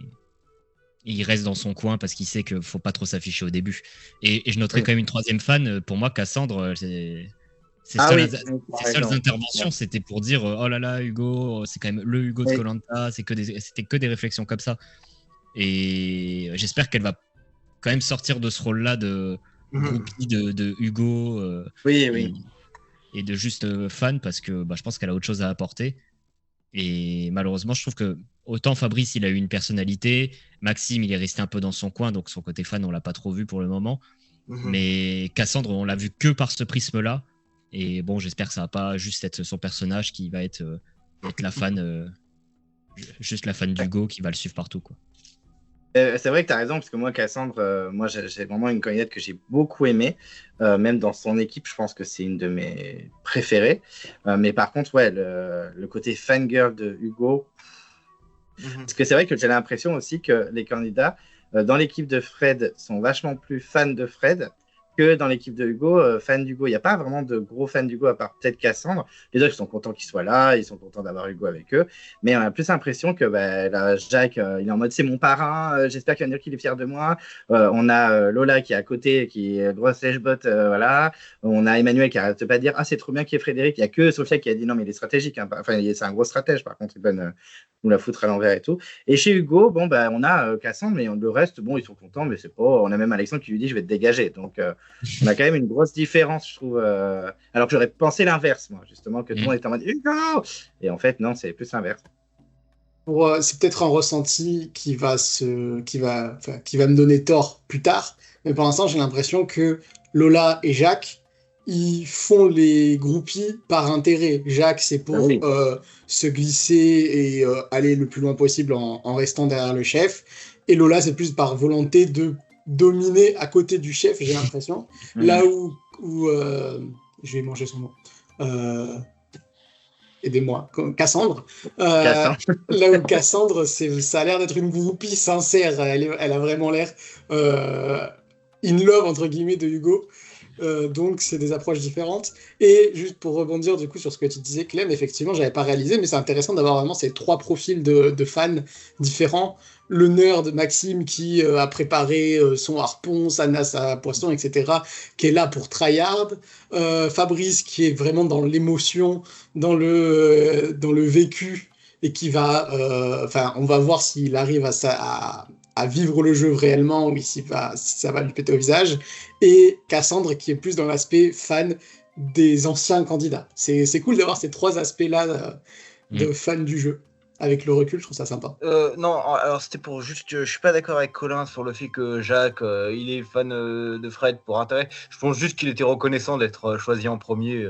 il reste dans son coin parce qu'il sait qu'il ne faut pas trop s'afficher au début. Et je noterai quand même une troisième fan. Pour moi, Cassandre, ses seules interventions, c'était pour dire oh là là, Hugo, c'est quand même le Hugo de Koh-Lanta, c'était que des réflexions comme ça. Et j'espère qu'elle va quand même sortir de ce rôle-là de groupie de Hugo et de juste fan parce que je pense qu'elle a autre chose à apporter. Et malheureusement, je trouve que autant Fabrice, il a eu une personnalité, Maxime, il est resté un peu dans son coin, donc son côté fan, on l'a pas trop vu pour le moment. Mais Cassandre, on l'a vu que par ce prisme-là. Et bon, j'espère que ça va pas juste être son personnage qui va être la fan, juste la fan d'Hugo qui va le suivre partout, quoi. C'est vrai que tu as raison, parce que moi, Cassandre, moi, j'ai vraiment une candidate que j'ai beaucoup aimée. Même dans son équipe, je pense que c'est une de mes préférées. Mais par contre, le côté fangirl de Hugo, parce que c'est vrai que j'ai l'impression aussi que les candidats dans l'équipe de Fred sont vachement plus fans de Fred que dans l'équipe de Hugo, fan d'Hugo. Il n'y a pas vraiment de gros fans d'Hugo à part peut-être Cassandre. Les autres, ils sont contents qu'il soit là, ils sont contents d'avoir Hugo avec eux. Mais on a plus l'impression que là, Jacques, il est en mode c'est mon parrain, j'espère qu'il va dire qu'il est fier de moi. On a Lola qui est à côté, qui est grosse lèche-botte, voilà. On a Emmanuel qui arrête de pas dire ah, c'est trop bien qu'il y ait Frédéric. Il n'y a que Sophia qui a dit non, mais il est stratégique. Hein. Enfin, c'est un gros stratège, par contre, il peut nous la foutre à l'envers et tout. Et chez Hugo, on a Cassandre, mais le reste, ils sont contents, mais c'est pas. On a même Alexandre qui lui dit je vais te dégager. Donc, on a quand même une grosse différence, je trouve. Alors que j'aurais pensé l'inverse, moi, justement, que tout le monde était en mode Hugo. Et en fait, non, c'est plus l'inverse. C'est peut-être un ressenti qui va me donner tort plus tard. Mais pour l'instant, j'ai l'impression que Lola et Jacques, ils font les groupies par intérêt. Jacques, c'est pour se glisser et aller le plus loin possible en restant derrière le chef. Et Lola, c'est plus par volonté de dominer à côté du chef, j'ai l'impression. Là où je vais manger son nom. Aidez-moi, Cassandre. Là où Cassandre, ça a l'air d'être une groupie sincère. Elle a vraiment l'air in love, entre guillemets, de Hugo. Donc, c'est des approches différentes. Et juste pour rebondir du coup sur ce que tu disais, Clem, effectivement, j'avais pas réalisé, mais c'est intéressant d'avoir vraiment ces trois profils de fans différents. Le nerd Maxime qui a préparé son harpon, sa poisson, etc., qui est là pour tryhard. Fabrice qui est vraiment dans l'émotion, dans le vécu, et qui va... on va voir s'il arrive à vivre le jeu réellement ou si ça va lui péter au visage. Et Cassandre qui est plus dans l'aspect fan des anciens candidats. C'est cool d'avoir ces trois aspects-là de fans du jeu. Avec le recul, je trouve ça sympa. Non, alors c'était pour juste... Je suis pas d'accord avec Colin sur le fait que Jacques, il est fan de Fred pour intérêt. Je pense juste qu'il était reconnaissant d'être choisi en premier.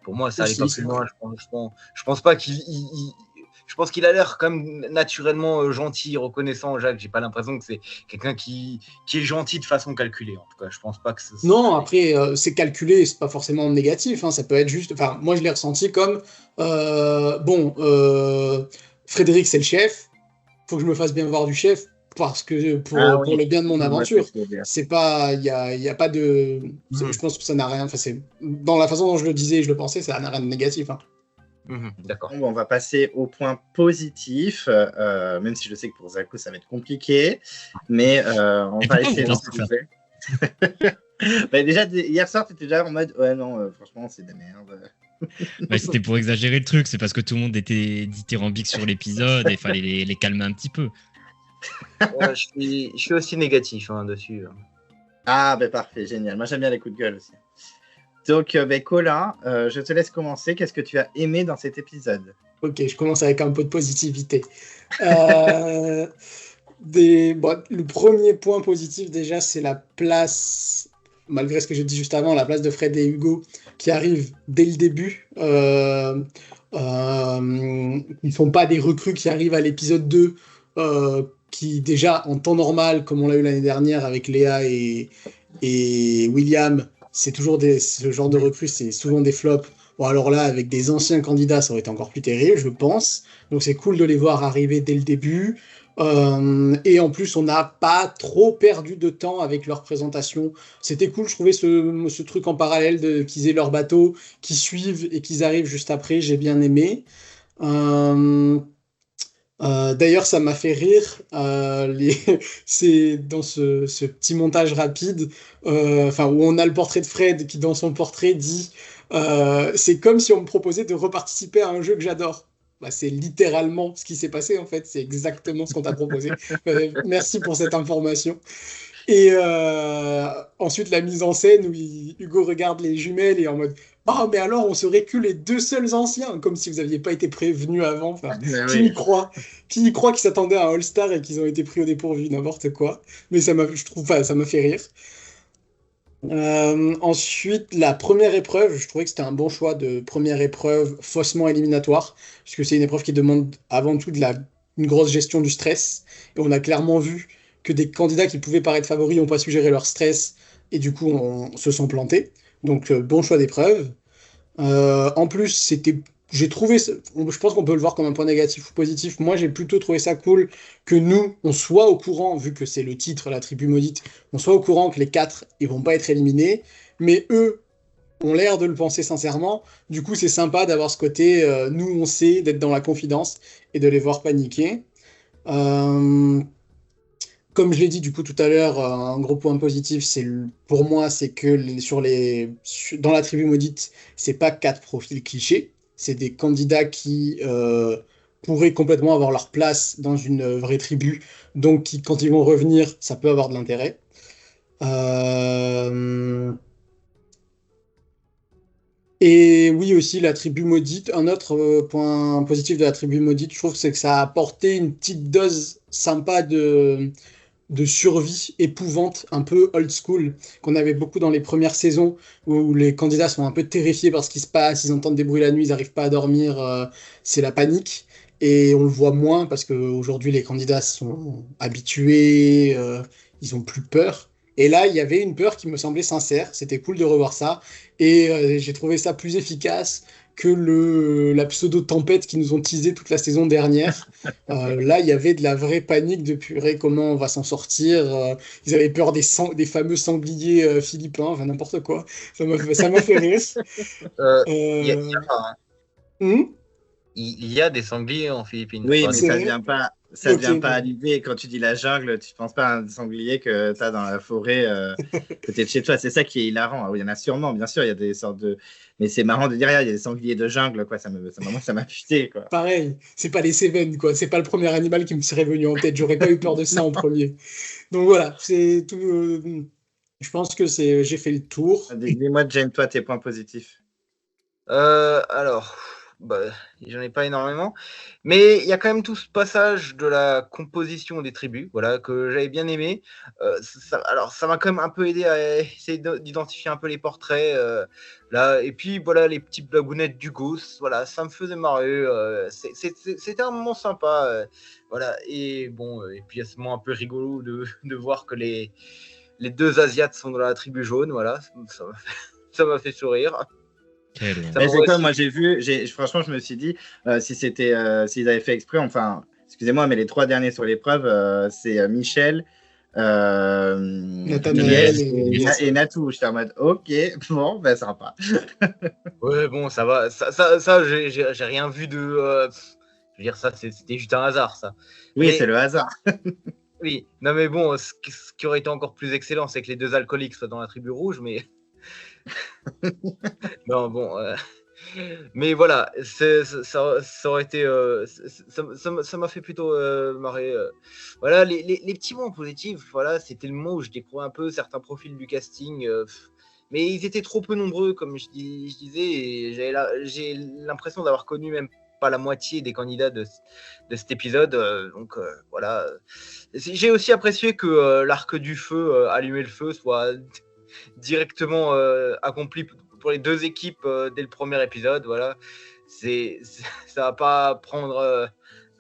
Pour moi, ça allait pas plus loin. Je pense pas qu'il... Je pense qu'il a l'air quand même naturellement gentil, reconnaissant, Jacques. J'ai pas l'impression que c'est quelqu'un qui est gentil de façon calculée. En tout cas, je pense pas que c'est... Non, après, c'est calculé, c'est pas forcément négatif. Hein, ça peut être juste... Enfin, moi, je l'ai ressenti comme... Frédéric, c'est le chef. Faut que je me fasse bien voir du chef parce que pour le bien de mon aventure. C'est pas, il y a pas de. Je pense que ça n'a rien. Enfin, c'est dans la façon dont je le disais, et je le pensais, ça n'a rien de négatif. Hein. D'accord. On va passer au point positif, même si je sais que pour Zako ça va être compliqué, mais on va essayer d'en trouver. Déjà hier soir, tu étais déjà en mode ouais non, franchement c'est de la merde. C'était pour exagérer le truc, c'est parce que tout le monde était dithyrambique sur l'épisode et il fallait les calmer un petit peu. Je suis aussi négatif dessus. Ah, parfait, génial. Moi, j'aime bien les coups de gueule aussi. Donc, Colin, je te laisse commencer. Qu'est-ce que tu as aimé dans cet épisode ? Ok, je commence avec un peu de positivité. Le premier point positif, déjà, c'est la place... Malgré ce que j'ai dit juste avant, la place de Fred et Hugo qui arrivent dès le début. Ils ne sont pas des recrues qui arrivent à l'épisode 2, qui déjà en temps normal, comme on l'a eu l'année dernière avec Léa et William, c'est toujours ce genre de recrues, c'est souvent des flops. Bon, alors là, avec des anciens candidats, ça aurait été encore plus terrible, je pense. Donc c'est cool de les voir arriver dès le début. Et en plus, on n'a pas trop perdu de temps avec leur présentation. C'était cool, je trouvais ce truc en parallèle qu'ils aient leur bateau, qu'ils suivent et qu'ils arrivent juste après. J'ai bien aimé. D'ailleurs, ça m'a fait rire. C'est dans ce petit montage rapide, où on a le portrait de Fred qui, dans son portrait, dit c'est comme si on me proposait de reparticiper à un jeu que j'adore. C'est littéralement ce qui s'est passé, en fait. C'est exactement ce qu'on t'a proposé. Merci pour cette information. Et ensuite, la mise en scène où Hugo regarde les jumelles et en mode « Oh, mais alors, on serait que les deux seuls anciens !» Comme si vous n'aviez pas été prévenus avant. Qui y croit ? Qui y croit qu'ils s'attendaient à un All-Star et qu'ils ont été pris au dépourvu ? N'importe quoi. Mais ça m'a fait rire. Ensuite, la première épreuve, je trouvais que c'était un bon choix de première épreuve faussement éliminatoire, puisque c'est une épreuve qui demande avant tout une grosse gestion du stress. Et on a clairement vu que des candidats qui pouvaient paraître favoris n'ont pas su gérer leur stress et du coup on se sont plantés. Donc bon choix d'épreuve. En plus, c'était j'ai trouvé, je pense qu'on peut le voir comme un point négatif ou positif. Moi, j'ai plutôt trouvé ça cool que nous, on soit au courant, vu que c'est le titre, la tribu maudite, on soit au courant que les 4, ils vont pas être éliminés, mais eux ont l'air de le penser sincèrement. Du coup, c'est sympa d'avoir ce côté, nous, on sait, d'être dans la confidence et de les voir paniquer. Euh, Comme je l'ai dit du coup tout à l'heure, un gros point positif, pour moi, c'est que dans la tribu maudite, c'est pas 4 profils clichés, c'est des candidats qui pourraient complètement avoir leur place dans une vraie tribu, donc quand ils vont revenir, ça peut avoir de l'intérêt. Euh, Et oui aussi la tribu maudite. Un autre point positif de la tribu maudite, je trouve, c'est que ça a apporté une petite dose sympa de survie épouvante, un peu old school, qu'on avait beaucoup dans les premières saisons, où les candidats sont un peu terrifiés par ce qui se passe, ils entendent des bruits la nuit, ils n'arrivent pas à dormir, c'est la panique. Et on le voit moins parce qu'aujourd'hui les candidats sont habitués, ils ont plus peur. Et là, il y avait une peur qui me semblait sincère, c'était cool de revoir ça. Et j'ai trouvé ça plus efficace que la pseudo-tempête qu'ils nous ont teasé toute la saison dernière. Là, il y avait de la vraie panique de purée, comment on va s'en sortir. Ils avaient peur des fameux sangliers philippins, enfin n'importe quoi. Ça m'a fait rire. Il y a Euh, pas, hein. hmm Il y a des sangliers en Philippines. Oui, Enfin, mais C'est ça vrai. vient pas, ça Ok, vient pas à bon. l'idée. Quand tu dis la jungle, tu penses pas à un sanglier que tu as dans la forêt côté de chez toi. C'est ça qui est hilarant. Ah oui, il y en a sûrement, bien sûr, il y a des sortes de. Mais c'est marrant de dire, il y a des sangliers de jungle, quoi. Moi, ça m'a puté, quoi. Pareil, c'est pas les Cévennes, quoi. C'est pas le premier animal qui me serait venu en tête. J'aurais pas eu peur de ça en premier. Donc voilà, c'est tout. Je pense que j'ai fait le tour. Dis-moi, Jane, toi, tes points positifs. Alors, bah, j'en ai pas énormément, mais il y a quand même tout ce passage de la composition des tribus, voilà, que j'avais bien aimé. Alors, ça m'a quand même un peu aidé à essayer d'identifier un peu les portraits, là, et puis voilà, les petites blagounettes du Goose, voilà, ça me faisait marrer. C'était un moment sympa, voilà, et bon, et puis il y a ce moment un peu rigolo de voir que les deux Asiates sont dans la tribu jaune, voilà, ça m'a fait sourire. Ça Mais m'a c'est comme aussi moi, franchement, je me suis dit, s'ils avaient fait exprès, enfin, excusez-moi, mais les 3 derniers sur l'épreuve, c'est Michel, Nathanaël Lies et Natou. J'étais en mode, ok, bon, ben sympa. Ouais, bon, ça va. Ça j'ai rien vu de. Je veux dire, ça, c'était juste un hasard, ça. Oui, c'est Mais le hasard. oui, non, mais bon, ce qui aurait été encore plus excellent, c'est que les deux alcooliques soient dans la tribu rouge, mais. Non, bon. Mais voilà, ça aurait été. Ça m'a fait plutôt marrer. Voilà, les petits mots positifs, voilà, c'était le moment où je découvrais un peu certains profils du casting. Mais ils étaient trop peu nombreux, comme je disais, et j'ai l'impression d'avoir connu même pas la moitié des candidats de cet épisode. Donc voilà. J'ai aussi apprécié que l'arc du feu, allumer le feu, soit directement accompli pour les deux équipes dès le premier épisode. Voilà, ça va pas prendre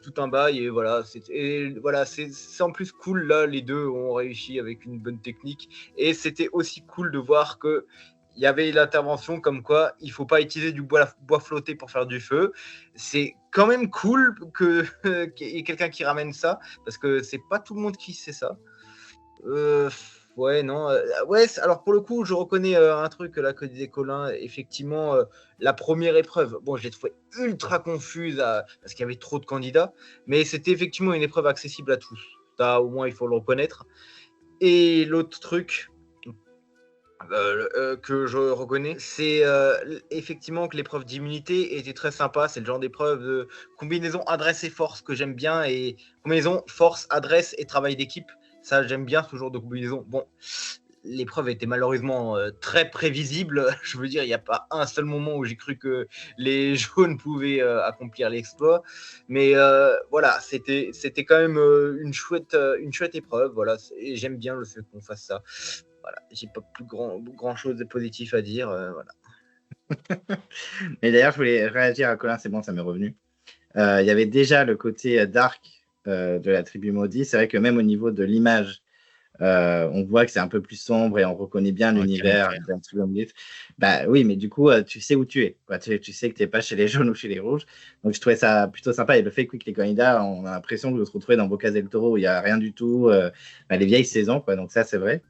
tout un bail et voilà. C'est en plus cool là. Les deux ont réussi avec une bonne technique et c'était aussi cool de voir que il y avait l'intervention comme quoi il faut pas utiliser du bois flotté pour faire du feu. C'est quand même cool qu'il y ait quelqu'un qui ramène ça parce que c'est pas tout le monde qui sait ça. Ouais, non. Ouais, alors pour le coup, je reconnais un truc là que disait Colin. Effectivement, la première épreuve, bon, je l'ai trouvée ultra confuse parce qu'il y avait trop de candidats, mais c'était effectivement une épreuve accessible à tous. Ça, au moins, il faut le reconnaître. Et l'autre truc que je reconnais, c'est effectivement que l'épreuve d'immunité était très sympa. C'est le genre d'épreuve de combinaison adresse et force que j'aime bien. Et combinaison force, adresse et travail d'équipe. Ça, j'aime bien ce genre de combinaison. Bon, l'épreuve était malheureusement très prévisible. Je veux dire, il n'y a pas un seul moment où j'ai cru que les jaunes pouvaient accomplir l'exploit. Mais voilà, c'était quand même une chouette épreuve. Voilà, et j'aime bien le fait qu'on fasse ça. Voilà, j'ai pas plus grand chose de positif à dire. Voilà. Et d'ailleurs, je voulais réagir à Colin, c'est bon, ça m'est revenu. Il y avait déjà le côté dark de la tribu maudite. C'est vrai que même au niveau de l'image, On voit que c'est un peu plus sombre et on reconnaît bien l'univers quel d'Un True Belief. Bah oui, mais du coup, tu sais où tu es, quoi. Tu sais que tu n'es pas chez les jaunes ou chez les rouges. Donc je trouvais ça plutôt sympa. Et le fait que les candidats, on a l'impression de se retrouver dans Bocas del Toro où il n'y a rien du tout, les vieilles saisons, quoi. Donc ça, c'est vrai.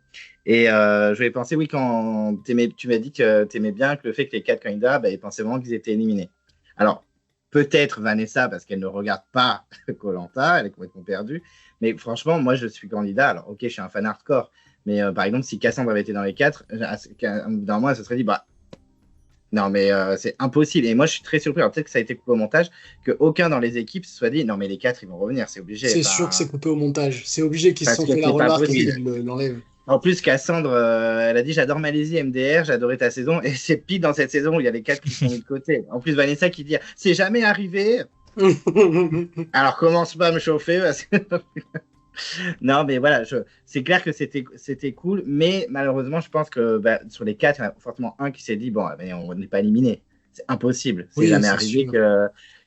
Et je vais penser, oui, quand tu m'as dit que tu aimais bien que le fait que les 4 candidats, ils pensaient vraiment qu'ils étaient éliminés. Alors, peut-être Vanessa, parce qu'elle ne regarde pas Koh-Lanta, elle est complètement perdue. Mais franchement, moi, je suis candidat. Alors, ok, je suis un fan hardcore. Mais par exemple, si Cassandre avait été dans les 4, dans moi, elle se serait dit, non, mais c'est impossible. Et moi, je suis très surpris. Alors, peut-être que ça a été coupé au montage, qu'aucun dans les équipes se soit dit, non, mais les 4, ils vont revenir, c'est obligé. C'est sûr que c'est coupé au montage. C'est obligé qu'ils se Parce sont que fait la c'est pas remarque et possible. qu'ils l'enlèvent. En plus, Cassandre, elle a dit j'adore Malaisie, MDR, j'adorais ta saison. Et c'est pile dans cette saison où il y a les 4 qui sont mis de côté. En plus, Vanessa qui dit c'est jamais arrivé. Alors commence pas à me chauffer. Parce que... non, mais voilà, c'est clair que c'était cool. Mais malheureusement, je pense que sur les 4, il y en a forcément un qui s'est dit bon, mais on n'est pas éliminé. C'est impossible. C'est jamais arrivé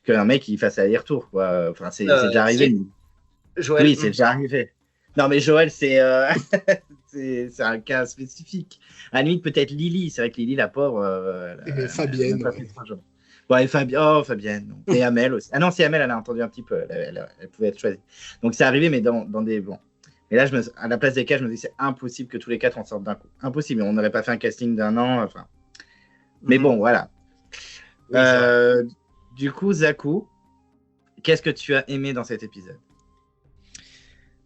qu'un mec il fasse aller-retour. Quoi. Enfin, c'est déjà arrivé. Joël, oui, c'est déjà arrivé. Non, mais Joël, c'est un cas spécifique. À la limite, peut-être Lily. C'est vrai que Lily, la pauvre. Fabienne. Ouais, Fabienne. Non. Et Amel aussi. Ah non, c'est Amel, elle a entendu un petit peu. Elle pouvait être choisie. Donc, c'est arrivé, mais dans des. Bon. Et là, à la place des 4, je me dis c'est impossible que tous les 4 en sortent d'un coup. Impossible. On n'aurait pas fait un casting d'1 an. Enfin. Mais bon, voilà. Oui, du coup, Zakou, qu'est-ce que tu as aimé dans cet épisode?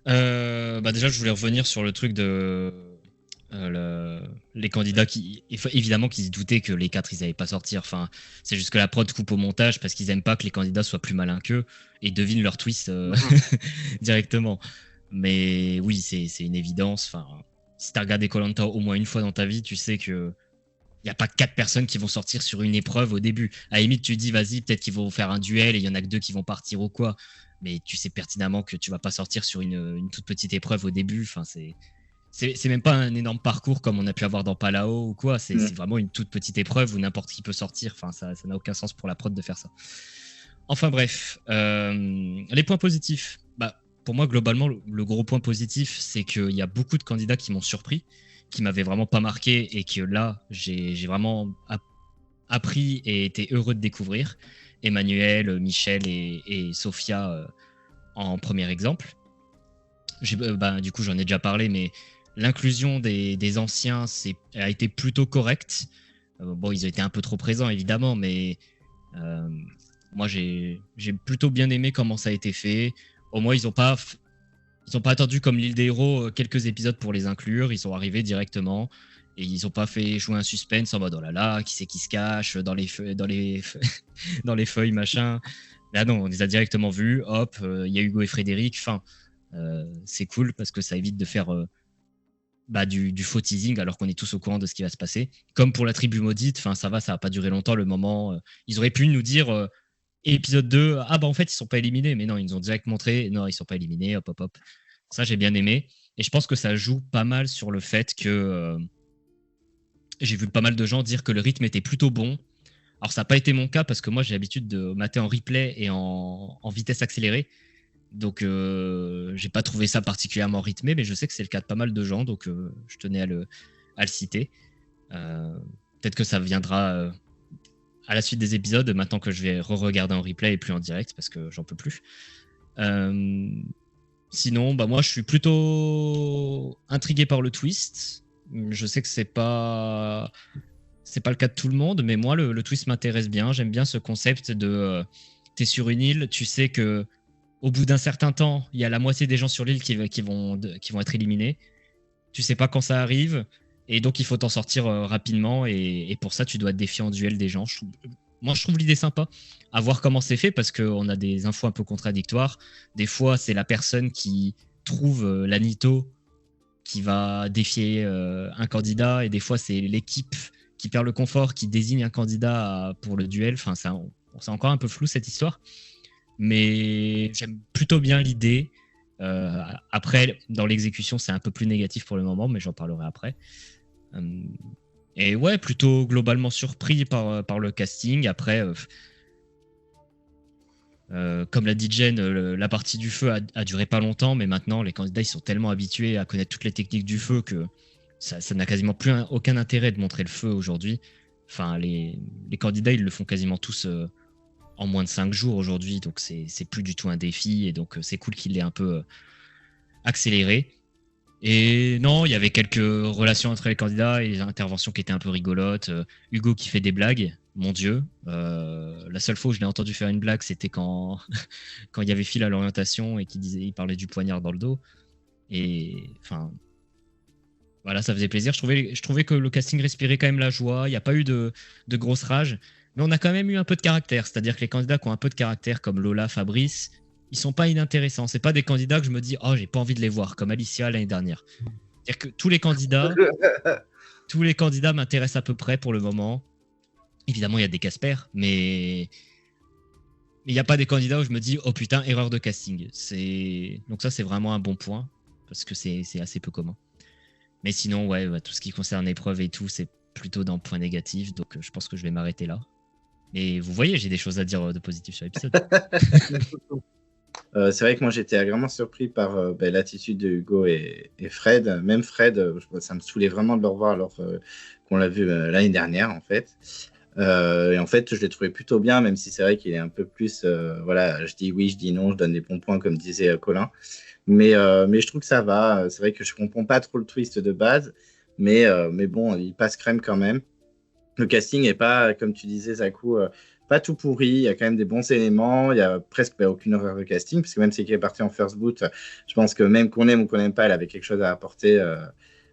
Déjà, je voulais revenir sur le truc de les candidats évidemment qu'ils se doutaient que les 4 ils n'allaient pas sortir. Enfin, c'est juste que la prod coupe au montage parce qu'ils aiment pas que les candidats soient plus malins qu'eux et devinent leur twist directement. Mais oui, c'est une évidence. Enfin, si t'as regardé Koh-Lanta au moins une fois dans ta vie, tu sais que il n'y a pas 4 personnes qui vont sortir sur une épreuve au début. À la limite, tu dis, vas-y, peut-être qu'ils vont faire un duel et il y en a que 2 qui vont partir ou quoi. Mais tu sais pertinemment que tu vas pas sortir sur une toute petite épreuve au début. Enfin, c'est même pas un énorme parcours comme on a pu avoir dans Palao ou quoi. C'est vraiment une toute petite épreuve où n'importe qui peut sortir. Enfin, ça n'a aucun sens pour la prod de faire ça. Enfin bref, les points positifs. Pour moi, globalement, le gros point positif, c'est qu'il y a beaucoup de candidats qui m'ont surpris, qui m'avaient vraiment pas marqué et que là, j'ai vraiment appris et été heureux de découvrir. Emmanuel, Michel et Sophia en premier exemple. Du coup, j'en ai déjà parlé, mais l'inclusion des anciens a été plutôt correcte. Ils ont été un peu trop présents, évidemment, mais moi, j'ai plutôt bien aimé comment ça a été fait. Au moins, ils n'ont pas attendu comme l'île des héros quelques épisodes pour les inclure. Ils sont arrivés directement. Et ils n'ont pas fait jouer un suspense en mode oh là là, qui c'est qui se cache dans les feuilles, machin. Là, non, on les a directement vus. Hop, il y a Hugo et Frédéric. Enfin, c'est cool parce que ça évite de faire du faux teasing alors qu'on est tous au courant de ce qui va se passer. Comme pour la tribu maudite, ça va pas durer longtemps le moment. Ils auraient pu nous dire épisode 2, en fait, ils sont pas éliminés. Mais non, ils nous ont direct montré, non, ils sont pas éliminés. Hop, hop, hop. Ça, j'ai bien aimé. Et je pense que ça joue pas mal sur le fait que j'ai vu pas mal de gens dire que le rythme était plutôt bon. Alors, ça n'a pas été mon cas parce que moi, j'ai l'habitude de mater en replay et en vitesse accélérée. Donc, j'ai pas trouvé ça particulièrement rythmé, mais je sais que c'est le cas de pas mal de gens. Donc, je tenais à le citer. Peut-être que ça viendra à la suite des épisodes, maintenant que je vais re-regarder en replay et plus en direct parce que j'en peux plus. Sinon, moi, je suis plutôt intrigué par le twist. Je sais que c'est pas le cas de tout le monde, mais moi, le twist m'intéresse bien. J'aime bien ce concept de t'es sur une île, tu sais que au bout d'un certain temps, il y a la moitié des gens sur l'île qui vont être éliminés. Tu sais pas quand ça arrive, et donc il faut t'en sortir rapidement, et pour ça, tu dois te défier en duel des gens. Moi, je trouve l'idée sympa. À voir comment c'est fait, parce qu'on a des infos un peu contradictoires. Des fois, c'est la personne qui trouve l'Anito qui va défier un candidat, et des fois, c'est l'équipe qui perd le confort, qui désigne un candidat pour le duel. Enfin, c'est encore un peu flou, cette histoire. Mais j'aime plutôt bien l'idée. Après, dans l'exécution, c'est un peu plus négatif pour le moment, mais j'en parlerai après. Et ouais, plutôt globalement surpris par le casting. Après, Comme l'a dit Jen, la partie du feu a duré pas longtemps, mais maintenant les candidats ils sont tellement habitués à connaître toutes les techniques du feu que ça n'a quasiment plus aucun intérêt de montrer le feu aujourd'hui. Enfin, les candidats ils le font quasiment tous en moins de 5 jours aujourd'hui, donc c'est plus du tout un défi, et donc c'est cool qu'il l'ait un peu accéléré. Et non, il y avait quelques relations entre les candidats et des interventions qui étaient un peu rigolotes. Hugo qui fait des blagues, mon Dieu. La seule fois où je l'ai entendu faire une blague, c'était quand il y avait Phil à l'orientation et il parlait du poignard dans le dos. Et enfin, voilà, ça faisait plaisir. Je trouvais que le casting respirait quand même la joie. Il n'y a pas eu de grosse rage, mais on a quand même eu un peu de caractère. C'est-à-dire que les candidats qui ont un peu de caractère, comme Lola, Fabrice, ils sont pas inintéressants. C'est pas des candidats que je me dis oh j'ai pas envie de les voir comme Alicia l'année dernière. C'est-à-dire que tous les candidats m'intéressent à peu près pour le moment. Évidemment il y a des Casper, mais il n'y a pas des candidats où je me dis oh putain erreur de casting. Donc ça c'est vraiment un bon point parce que c'est assez peu commun. Mais sinon ouais tout ce qui concerne l'épreuve et tout c'est plutôt dans le point négatif, donc je pense que je vais m'arrêter là. Et vous voyez j'ai des choses à dire de positif sur l'épisode. C'est vrai que moi j'étais agréablement surpris par l'attitude de Hugo et Fred. Même Fred, ça me saoulait vraiment de le revoir alors qu'on l'a vu l'année dernière en fait. Et en fait, je l'ai trouvé plutôt bien, même si c'est vrai qu'il est un peu plus. Voilà, je dis oui, je dis non, je donne des bons points comme disait Colin. Mais je trouve que ça va. C'est vrai que je comprends pas trop le twist de base, mais bon, il passe crème quand même. Le casting est pas, comme tu disais, Zakou, pas tout pourri. Il y a quand même des bons éléments. Il y a presque aucune erreur de casting, parce que même si elle est partie en first boot, je pense que même qu'on aime ou qu'on n'aime pas, elle avait quelque chose à apporter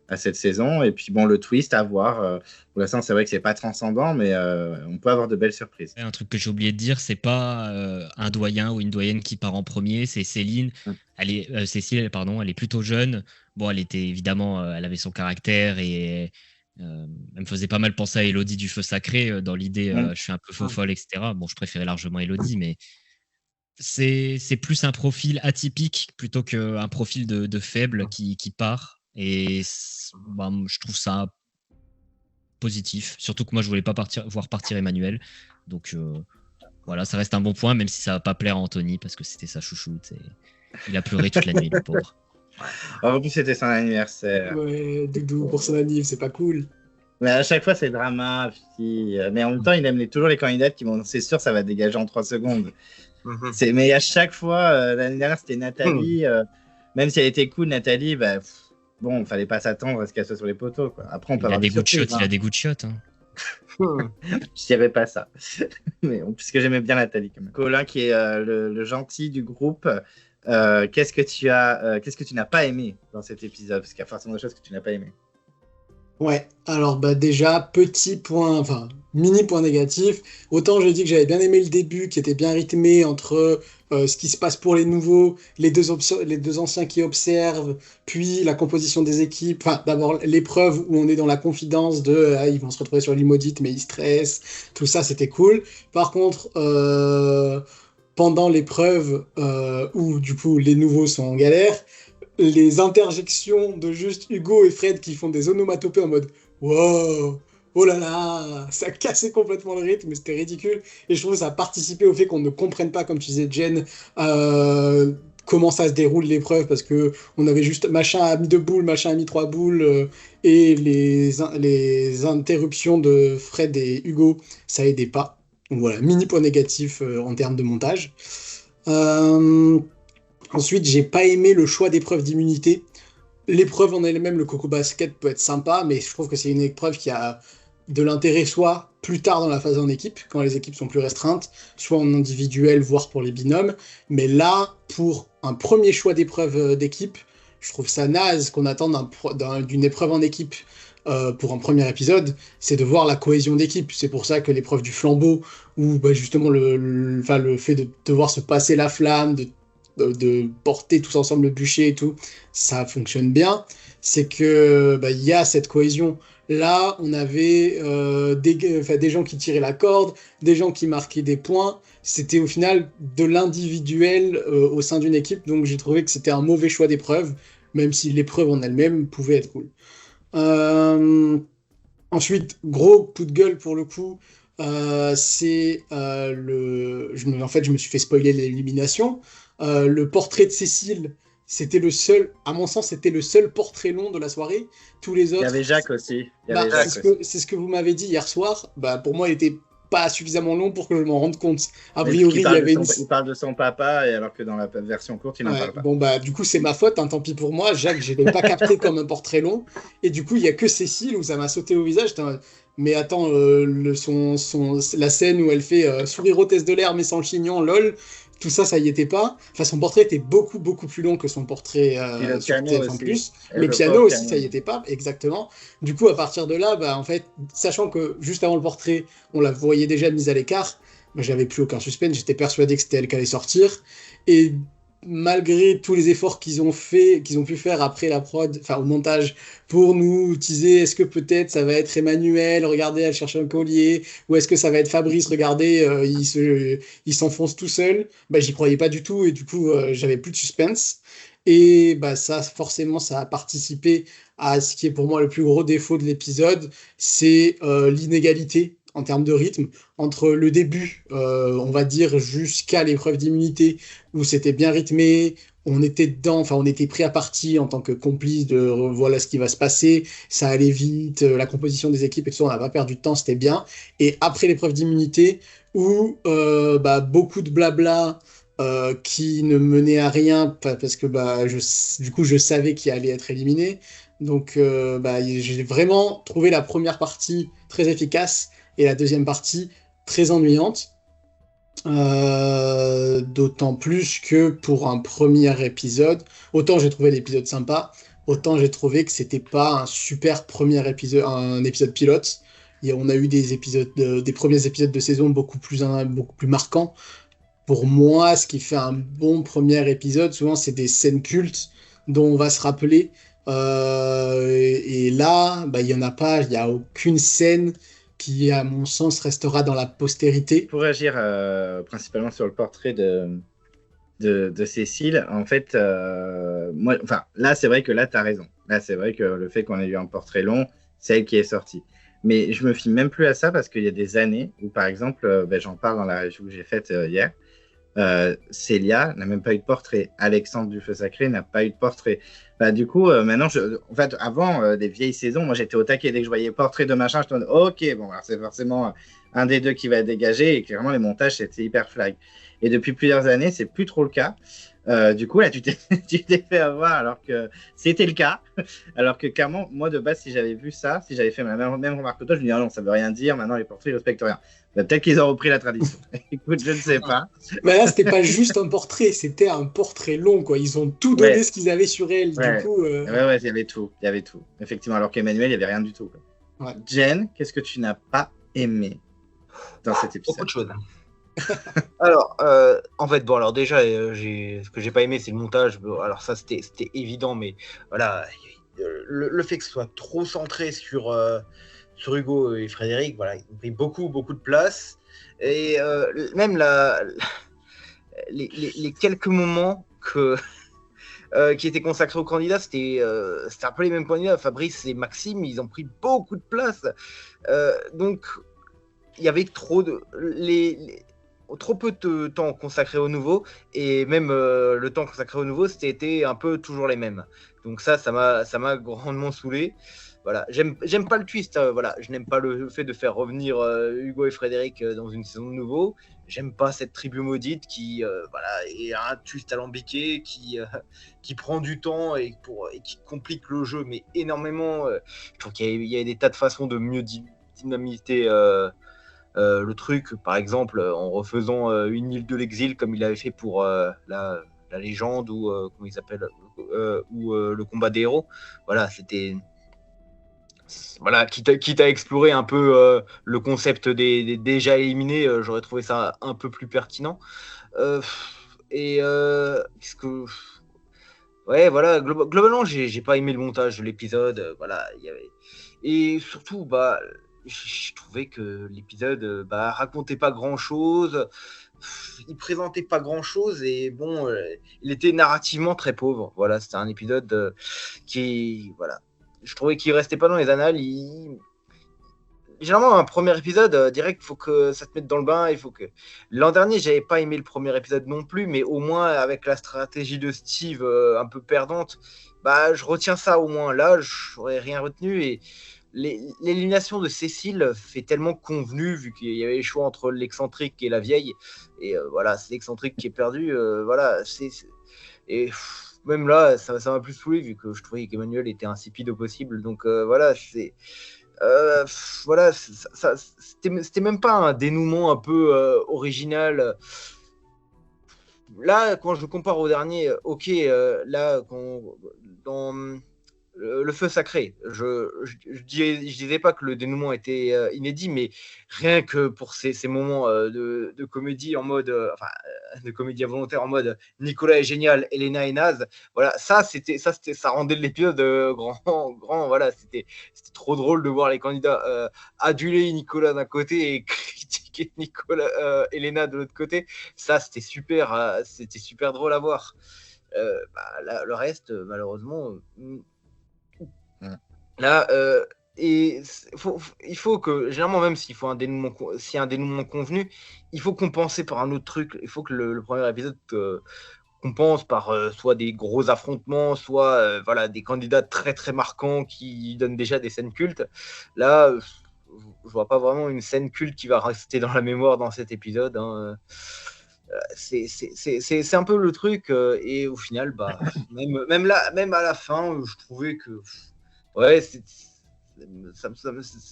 à cette saison. Et puis bon, le twist à voir. Pour l'instant, c'est vrai que c'est pas transcendant, mais on peut avoir de belles surprises. Un truc que j'ai oublié de dire, c'est pas un doyen ou une doyenne qui part en premier, c'est Céline. Cécile, pardon, elle est plutôt jeune. Bon, elle était évidemment, elle avait son caractère et elle me faisait pas mal penser à Elodie du Feu Sacré dans l'idée je suis un peu faux folle, etc. Bon, je préférais largement Elodie, mais c'est plus un profil atypique plutôt qu'un profil de faible qui part. Et je trouve ça positif. Surtout que moi, je voulais pas voir partir Emmanuel. Donc voilà, ça reste un bon point, même si ça va pas plaire à Anthony parce que c'était sa chouchoute. Et il a pleuré toute la nuit, le pauvre. En plus, c'était son anniversaire. Ouais, Doudou pour son anniv, c'est pas cool. Mais à chaque fois, c'est drama. Mais en même temps, il aime toujours les candidats qui vont. C'est sûr, ça va dégager en 3 secondes. Mais à chaque fois, l'année dernière, c'était Nathalie. Même si elle était cool, Nathalie, bon, il fallait pas s'attendre à ce qu'elle soit sur les poteaux. Quoi. Après, on peut il a des goûts de shot. Hein. Il a des goûts de shot. Hein. Je dirais pas ça. Mais puisque j'aimais bien Nathalie. Quand même. Colin, qui est le gentil du groupe. Qu'est-ce que tu n'as pas aimé dans cet épisode? Parce qu'il y a forcément des choses que tu n'as pas aimé. Ouais, alors déjà, mini point négatif. Autant j'ai dit que j'avais bien aimé le début, qui était bien rythmé entre ce qui se passe pour les nouveaux, les deux anciens qui observent, puis la composition des équipes. Enfin, d'abord l'épreuve où on est dans la confidence de ils vont se retrouver sur l'Imodite, mais ils stressent. Tout ça, c'était cool. Par contre, pendant l'épreuve où du coup les nouveaux sont en galère, les interjections de juste Hugo et Fred qui font des onomatopées en mode wow, oh là là, ça cassait complètement le rythme, mais c'était ridicule. Et je trouve que ça a participé au fait qu'on ne comprenne pas, comme tu disais, Jen, comment ça se déroule l'épreuve, parce que on avait juste machin a mis 2 boules, machin a mis 3 boules, et les interruptions de Fred et Hugo, ça aidait pas. Donc voilà, mini point négatif en termes de montage. Ensuite, j'ai pas aimé le choix d'épreuve d'immunité. L'épreuve en elle-même, le Coco Basket peut être sympa, mais je trouve que c'est une épreuve qui a de l'intérêt soit plus tard dans la phase en équipe, quand les équipes sont plus restreintes, soit en individuel, voire pour les binômes. Mais là, pour un premier choix d'épreuve d'équipe, je trouve ça naze qu'on attende d'une épreuve en équipe pour un premier épisode, c'est de voir la cohésion d'équipe. C'est pour ça que l'épreuve du flambeau, où justement le fait de devoir se passer la flamme, de porter tous ensemble le bûcher et tout, ça fonctionne bien. C'est que y a cette cohésion. Là, on avait des gens qui tiraient la corde, des gens qui marquaient des points. C'était au final de l'individuel au sein d'une équipe. Donc j'ai trouvé que c'était un mauvais choix d'épreuve, même si l'épreuve en elle-même pouvait être cool. Ensuite, gros coup de gueule pour le coup. c'est en fait, je me suis fait spoiler l'élimination. Le portrait de Cécile, c'était le seul, à mon sens, c'était le seul portrait long de la soirée. Tous les Il y autres, avait Jacques aussi. Il y bah, avait c'est Jacques ce aussi. que, c'est ce que vous m'avez dit hier soir. Bah, pour moi, il était pas suffisamment long pour que je m'en rende compte. A Mais parce qu'il priori, il y avait une. il parle de son papa, et alors que dans la version courte, il n'en Ouais, parle pas. bon, bah, du coup, c'est ma faute, hein, tant pis pour moi. Jacques, je l'ai pas capté comme un portrait long. Et du coup, il y a que Cécile où ça m'a sauté au visage. J'étais en mode, mais attends, la scène où elle fait sourire hôtesse de l'air mais sans le chignon, lol, tout ça, ça y était pas. Enfin, son portrait était beaucoup, beaucoup plus long que son portrait Puis le sur piano TF1+. aussi. Elle Le veut pas piano au aussi, piano. ça y était pas, exactement. Du coup, à partir de là, bah, en fait, sachant que juste avant le portrait, on la voyait déjà mise à l'écart, bah, j'avais plus aucun suspense, j'étais persuadé que c'était elle qui allait sortir. Et malgré tous les efforts qu'ils ont pu faire après la prod, enfin au montage, pour nous teaser, est-ce que peut-être ça va être Emmanuel, regardez, elle cherche un collier, ou est-ce que ça va être Fabrice, regardez, il s'enfonce tout seul, bah j'y croyais pas du tout, et du coup, j'avais plus de suspense. Et bah ça, forcément, ça a participé à ce qui est pour moi le plus gros défaut de l'épisode, c'est l'inégalité en termes de rythme entre le début, on va dire jusqu'à l'épreuve d'immunité, où c'était bien rythmé, on était dedans, enfin on était pris à partie en tant que complice de voilà ce qui va se passer, ça allait vite, la composition des équipes et tout ça, on n'a pas perdu de temps, c'était bien. Et après l'épreuve d'immunité, où bah, beaucoup de blabla qui ne menait à rien parce que bah, du coup je savais qu'il allait être éliminé. Donc bah, j'ai vraiment trouvé la première partie très efficace et la deuxième partie très ennuyante. D'autant plus que pour un premier épisode, autant j'ai trouvé l'épisode sympa, autant j'ai trouvé que c'était pas un super premier épisode, un épisode pilote. Et on a eu des épisodes, des premiers épisodes de saison beaucoup plus marquants. Pour moi, ce qui fait un bon premier épisode, souvent, c'est des scènes cultes dont on va se rappeler. Et là, bah, il y en a pas, il y a aucune scène qui, à mon sens, restera dans la postérité. Pour agir principalement sur le portrait de Cécile, en fait, moi, enfin, là, c'est vrai que là, tu as raison. Là, c'est vrai que le fait qu'on ait eu un portrait long, c'est elle qui est sortie. Mais je me fie même plus à ça parce qu'il y a des années où, par exemple, ben, j'en parle dans la review que j'ai faite hier, Célia n'a même pas eu de portrait. Alexandre du Feu Sacré n'a pas eu de portrait. Bah, du coup, maintenant, en fait, avant les vieilles saisons, moi j'étais au taquet dès que je voyais portrait de machin, je me disais, ok, bon, alors c'est forcément un des deux qui va dégager et clairement les montages c'était hyper flag. Et depuis plusieurs années, c'est plus trop le cas. Du coup, là, tu t'es fait avoir alors que c'était le cas. Alors que clairement, moi de base, si j'avais vu ça, si j'avais fait ma même remarque que toi, je me disais, ah non, ça veut rien dire, maintenant les portraits, ils respectent rien. Bah, peut-être qu'ils ont repris la tradition. Écoute, je ne sais pas. Mais là, c'était pas juste un portrait, c'était un portrait long, quoi. Ils ont tout donné Ouais. ce qu'ils avaient sur elle. Ouais. Du coup, Ouais, il y avait tout. Il y avait tout. Effectivement, alors qu'Emmanuel, il n'y avait rien du tout. Quoi. Ouais. Jen, qu'est-ce que tu n'as pas aimé dans cet épisode? Beaucoup de choses. Alors, en fait, bon, alors déjà, ce que j'ai pas aimé, c'est le montage. Bon, alors ça, c'était évident, mais voilà, le fait que ce soit trop centré sur Hugo et Frédéric, voilà, ils ont pris beaucoup de place. Et même les quelques moments qui étaient consacrés aux candidats, c'était un peu les mêmes candidats. Fabrice et Maxime, ils ont pris beaucoup de place. Donc, il y avait trop peu de temps consacré au nouveau, et même le temps consacré au nouveau, c'était un peu toujours les mêmes. Donc ça m'a grandement saoulé. Voilà, j'aime pas le twist. Voilà, je n'aime pas le fait de faire revenir Hugo et Frédéric dans une saison de nouveau. J'aime pas cette tribu maudite qui voilà, est un twist alambiqué qui prend du temps et qui complique le jeu, mais énormément. Je trouve qu'il y a des tas de façons de mieux dynamiter le truc, par exemple en refaisant une île de l'exil comme il avait fait pour la légende ou comment il s'appelle ou le combat des héros. Voilà, c'était voilà, quitte à explorer un peu le concept des déjà éliminés, j'aurais trouvé ça un peu plus pertinent. Qu'est-ce que ouais, voilà, globalement, j'ai pas aimé le montage de l'épisode. Voilà, et surtout, bah, je trouvais que l'épisode racontait pas grand-chose, il présentait pas grand-chose, et bon, il était narrativement très pauvre. Voilà, c'était un épisode voilà, je trouvais qu'il restait pas dans les annales. généralement, un premier épisode, direct, il faut que ça te mette dans le bain. Il faut que... L'an dernier, j'avais pas aimé le premier épisode non plus, mais au moins, avec la stratégie de Steve un peu perdante, bah, je retiens ça au moins. Là, je n'aurais rien retenu. Et l'élimination de Cécile fait tellement convenu, vu qu'il y avait le choix entre l'excentrique et la vieille. Et voilà, c'est l'excentrique qui est perdu. Voilà, et même là, ça m'a plus saoulé, vu que je trouvais qu'Emmanuel était insipide au possible. Donc voilà, c'est. Voilà, c'était même pas un dénouement un peu original. Là, quand je compare au dernier, ok, là, dans le feu sacré, je disais pas que le dénouement était inédit, mais rien que pour ces moments de comédie en mode, de comédie involontaire en mode Nicolas est génial, Elena est naze, voilà, ça rendait l'épisode grand, voilà, c'était trop drôle de voir les candidats aduler Nicolas d'un côté et critiquer Elena de l'autre côté. Ça, c'était super drôle à voir. Là, le reste, malheureusement, là, il faut que, généralement, même s'il faut s'il y a un dénouement convenu, il faut compenser par un autre truc. Il faut que le premier épisode compense par soit des gros affrontements, soit voilà, des candidats très très marquants qui donnent déjà des scènes cultes. Là, je vois pas vraiment une scène culte qui va rester dans la mémoire dans cet épisode. Hein. C'est un peu le truc, et au final, bah, même à la fin, je trouvais que ouais,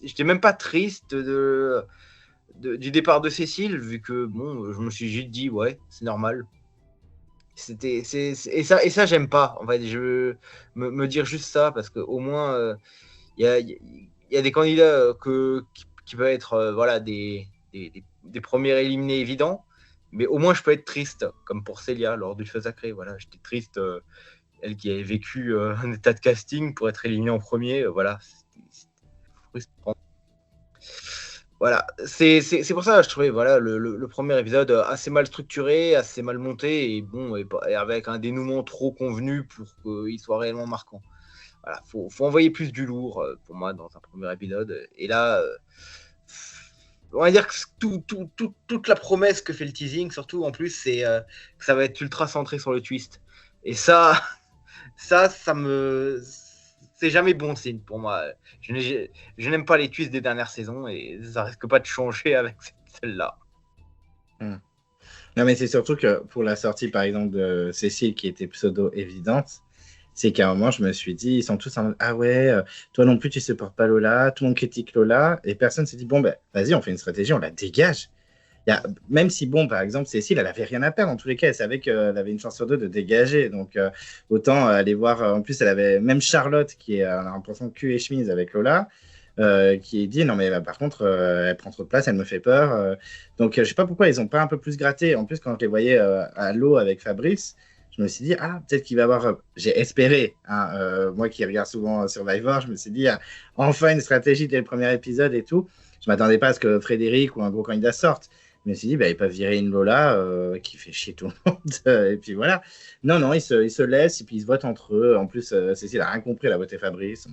j'étais même pas triste du départ de Cécile, vu que bon, je me suis juste dit ouais, c'est normal. Et ça j'aime pas. En fait, je me dire juste ça, parce que au moins il y a des candidats qui peuvent être voilà des premiers éliminés évidents, mais au moins je peux être triste, comme pour Célia lors du feu sacré. Voilà, j'étais triste, elle qui avait vécu un état de casting pour être éliminée en premier. Voilà, c'était frustrant. Voilà, c'est pour ça que je trouvais voilà, le premier épisode assez mal structuré, assez mal monté, et bon, et avec un dénouement trop convenu pour qu'il soit réellement marquant. Voilà, faut envoyer plus du lourd pour moi dans un premier épisode. Et là, on va dire que toute la promesse que fait le teasing, surtout en plus, c'est que ça va être ultra centré sur le twist. Et ça c'est jamais bon signe pour moi. Je n'aime pas les twists des dernières saisons, et ça risque pas de changer avec celle-là. Non, mais c'est surtout que pour la sortie, par exemple, de Cécile, qui était pseudo-évidente, c'est qu'à un moment, je me suis dit, ils sont tous en mode, ah ouais, toi non plus, tu supportes pas Lola, tout le monde critique Lola, et personne s'est dit, bon, ben, vas-y, on fait une stratégie, on la dégage. Même si, bon, par exemple, Cécile, elle avait rien à perdre, en tous les cas, elle savait qu'elle avait une chance sur deux de dégager, donc autant aller voir, en plus, elle avait même Charlotte, qui est en l'impression de cul et chemise avec Lola, qui dit, non, mais par contre, elle prend trop de place, elle me fait peur, donc je sais pas pourquoi ils ont pas un peu plus gratté. En plus, quand je les voyais à l'eau avec Fabrice, je me suis dit, ah, peut-être qu'il va y avoir. J'ai espéré, hein, moi qui regarde souvent Survivor, je me suis dit, enfin une stratégie dès le premier épisode et tout. Je ne m'attendais pas à ce que Frédéric ou un gros candidat sorte. Je me suis dit, bah, ils peuvent virer une Lola qui fait chier tout le monde. Et puis voilà. Non, ils se laissent et puis ils se votent entre eux. En plus, Cécile n'a rien compris à la voter Fabrice.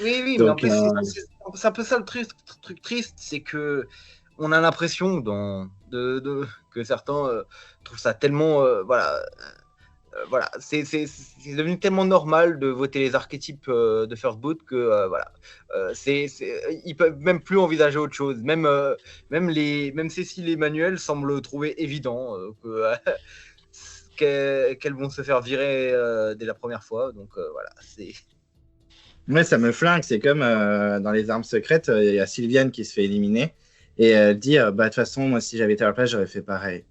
Oui, donc, mais en plus, c'est un peu ça le truc triste, c'est que on a l'impression que certains trouvent ça tellement. Voilà, c'est devenu tellement normal de voter les archétypes de First Boot que voilà, ils peuvent même plus envisager autre chose. Même Cécile et Emmanuel semblent trouver évident qu'elles vont se faire virer dès la première fois. Donc voilà, c'est. Ouais, ça me flingue. C'est comme dans les armes secrètes, il y a Sylviane qui se fait éliminer et elle dit, bah, de toute façon, moi, si j'avais été à la place, j'aurais fait pareil.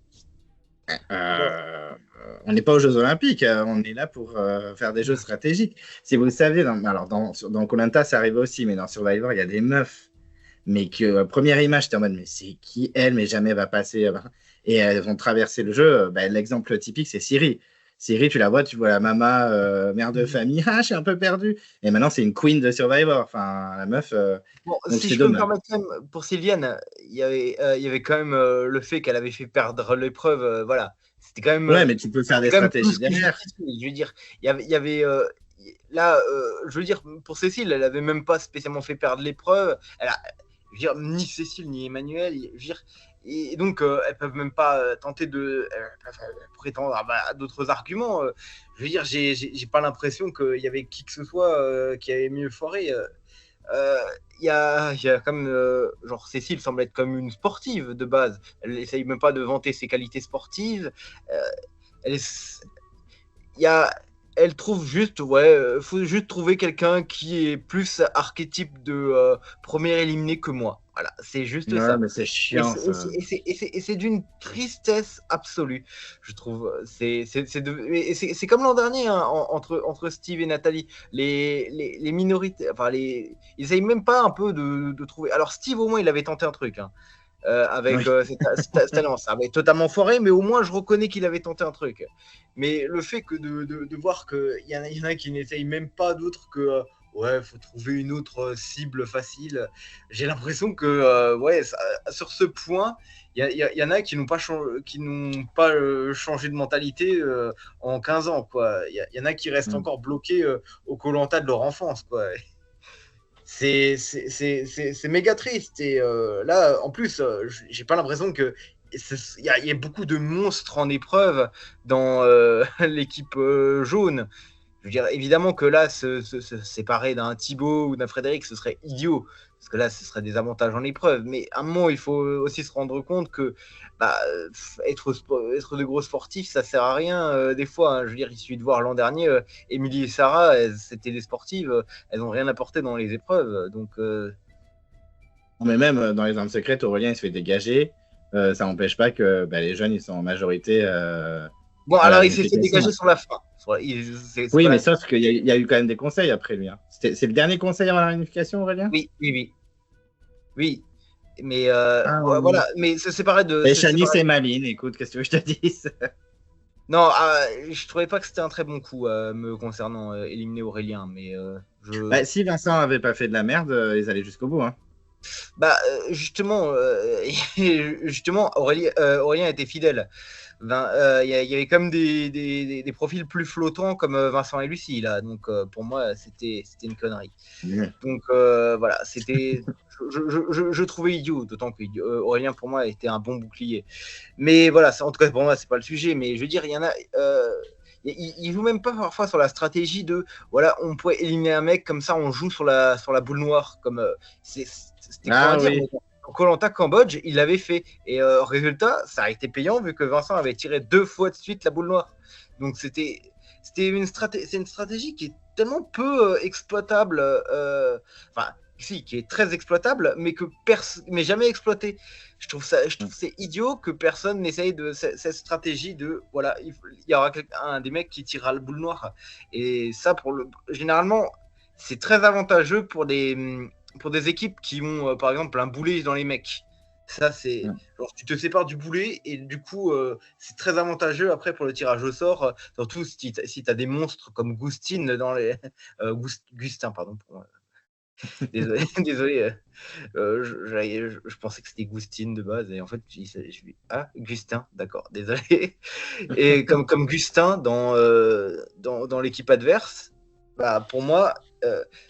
On n'est pas aux Jeux Olympiques, on est là pour faire des jeux stratégiques. Si vous le savez, dans Koh-Lanta, ça arrive aussi, mais dans Survivor, il y a des meufs, mais que première image, t'es en mode, mais c'est qui elle, mais jamais va passer. Et elles vont traverser le jeu. L'exemple typique, c'est Siri. Siri, tu la vois, tu vois la maman, mère de famille, ah, je suis un peu perdu. Et maintenant, c'est une queen de Survivor. Enfin, la meuf. Bon, si je peux me permettre, même pour Sylviane, il y avait quand même le fait qu'elle avait fait perdre l'épreuve. Voilà. C'était quand même. Ouais, mais tu peux faire des stratégies derrière. Je veux dire, il y avait là, je veux dire, pour Cécile, elle avait même pas spécialement fait perdre l'épreuve. Je veux dire, ni Cécile ni Emmanuel, je veux dire, et donc elles peuvent même pas tenter de prétendre à d'autres arguments. Je veux dire, j'ai pas l'impression qu'il y avait qui que ce soit qui avait mieux foiré. Il y a comme genre Cécile semble être comme une sportive de base. Elle essaye même pas de vanter ses qualités sportives. Elle est, il y a, elle trouve juste faut juste trouver quelqu'un qui est plus archétype de premier éliminé que moi. Voilà, c'est juste Ouais, ça. mais c'est chiant, ça. Et c'est d'une tristesse absolue, je trouve. C'est comme l'an dernier hein, entre Steve et Nathalie. Les minorités, enfin, ils essayent même pas un peu de trouver. Alors, Steve, au moins, il avait tenté un truc. Hein, avec cette annonce. Ça avait totalement foiré, mais au moins, je reconnais qu'il avait tenté un truc. Mais le fait que de voir qu'il y en a qui n'essayent même pas d'autre que. Ouais, faut trouver une autre cible facile. J'ai l'impression que sur ce point, il y en a qui n'ont pas changé de mentalité en 15 ans. Il y en a qui restent encore bloqués au Koh-Lanta de leur enfance. Quoi. C'est méga triste. Et là, en plus, j'ai pas l'impression que il y a beaucoup de monstres en épreuve dans l'équipe jaune. Je veux dire, évidemment que là, se séparer d'un Thibaut ou d'un Frédéric, ce serait idiot. Parce que là, ce serait des avantages en épreuve. Mais à un moment, il faut aussi se rendre compte que être de gros sportifs, ça sert à rien des fois. Hein. Je veux dire, il suffit de voir l'an dernier, Émilie et Sarah, c'était des sportives, elles n'ont rien apporté dans les épreuves. Donc, Mais même dans les armes secrètes, Aurélien il se fait dégager. Ça n'empêche pas que les jeunes ils sont en majorité. Bon, alors il s'est fait dégager sur la fin. Oui, mais sauf qu'il y a eu quand même des conseils après lui. Hein. C'est le dernier conseil avant la réunification, Aurélien ? Oui. Mais voilà, mais c'est pareil de. Et Chani, c'est Maline, écoute, qu'est-ce que je te dise ? Non, je trouvais pas que c'était un très bon coup me concernant éliminer Aurélien, mais si Vincent avait pas fait de la merde, ils allaient jusqu'au bout. Hein. Justement, Aurélien était fidèle. Il y avait comme des profils plus flottants comme Vincent et Lucie là, donc pour moi c'était une connerie. Donc voilà, c'était je trouvais idiot, d'autant que Aurélien pour moi était un bon bouclier. Mais voilà, en tout cas pour moi c'est pas le sujet, mais je veux dire il y en a. Il joue même pas parfois sur la stratégie de voilà on pourrait éliminer un mec comme ça on joue sur la boule noire comme c'était Koh-Lanta Cambodge il l'avait fait et résultat ça a été payant vu que Vincent avait tiré 2 fois de suite la boule noire donc c'est une stratégie qui est tellement peu exploitable qui est très exploitable mais mais jamais exploitée. Je trouve c'est idiot que personne n'essaye de cette stratégie de voilà il y aura un des mecs qui tirera la boule noire et ça généralement c'est très avantageux pour des équipes qui ont par exemple un boulet dans les mecs. Ça c'est genre tu te sépares du boulet et du coup c'est très avantageux après pour le tirage au sort surtout si tu as des monstres comme Gustine dans les Gustin pardon pour désolé, je pensais que c'était Gustine de base et en fait Gustin, d'accord, désolé. Et comme Gustin dans l'équipe adverse, pour moi,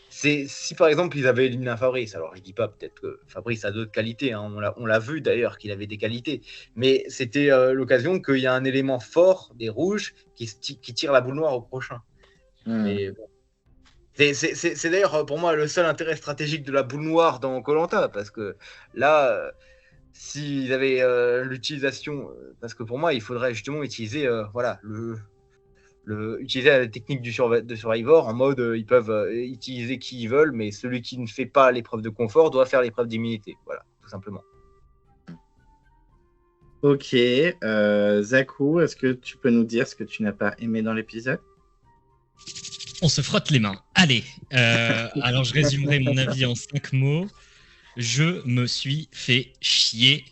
si par exemple ils avaient éliminé un Fabrice, alors je dis pas peut-être que Fabrice a d'autres qualités, hein, on l'a vu d'ailleurs qu'il avait des qualités, mais c'était l'occasion qu'il y a un élément fort des rouges qui tire la boule noire au prochain. Et bon. C'est d'ailleurs pour moi le seul intérêt stratégique de la boule noire dans Koh-Lanta parce que là, s'ils avaient l'utilisation, parce que pour moi il faudrait justement utiliser utiliser la technique de Survivor en mode ils peuvent utiliser qui ils veulent, mais celui qui ne fait pas l'épreuve de confort doit faire l'épreuve d'immunité, voilà, tout simplement. Ok, Zakou, est-ce que tu peux nous dire ce que tu n'as pas aimé dans l'épisode ? On se frotte les mains. Allez, alors je résumerai mon avis en 5 mots. Je me suis fait chier.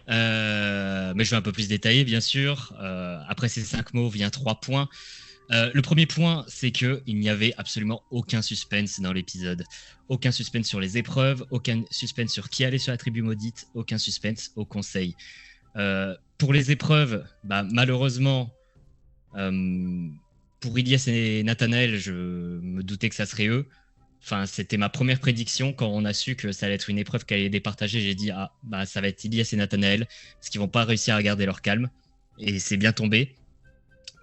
Mais je vais un peu plus détailler, bien sûr. Après ces 5 mots, vient 3 points. Le premier point, c'est qu'il n'y avait absolument aucun suspense dans l'épisode. Aucun suspense sur les épreuves, aucun suspense sur qui allait sur la tribu maudite, aucun suspense au conseil. Pour les épreuves, malheureusement... pour Ilias et Nathanaël, je me doutais que ça serait eux. Enfin, c'était ma première prédiction quand on a su que ça allait être une épreuve qui allait être départagée. J'ai dit, ça va être Ilias et Nathanaël, parce qu'ils vont pas réussir à garder leur calme. Et c'est bien tombé.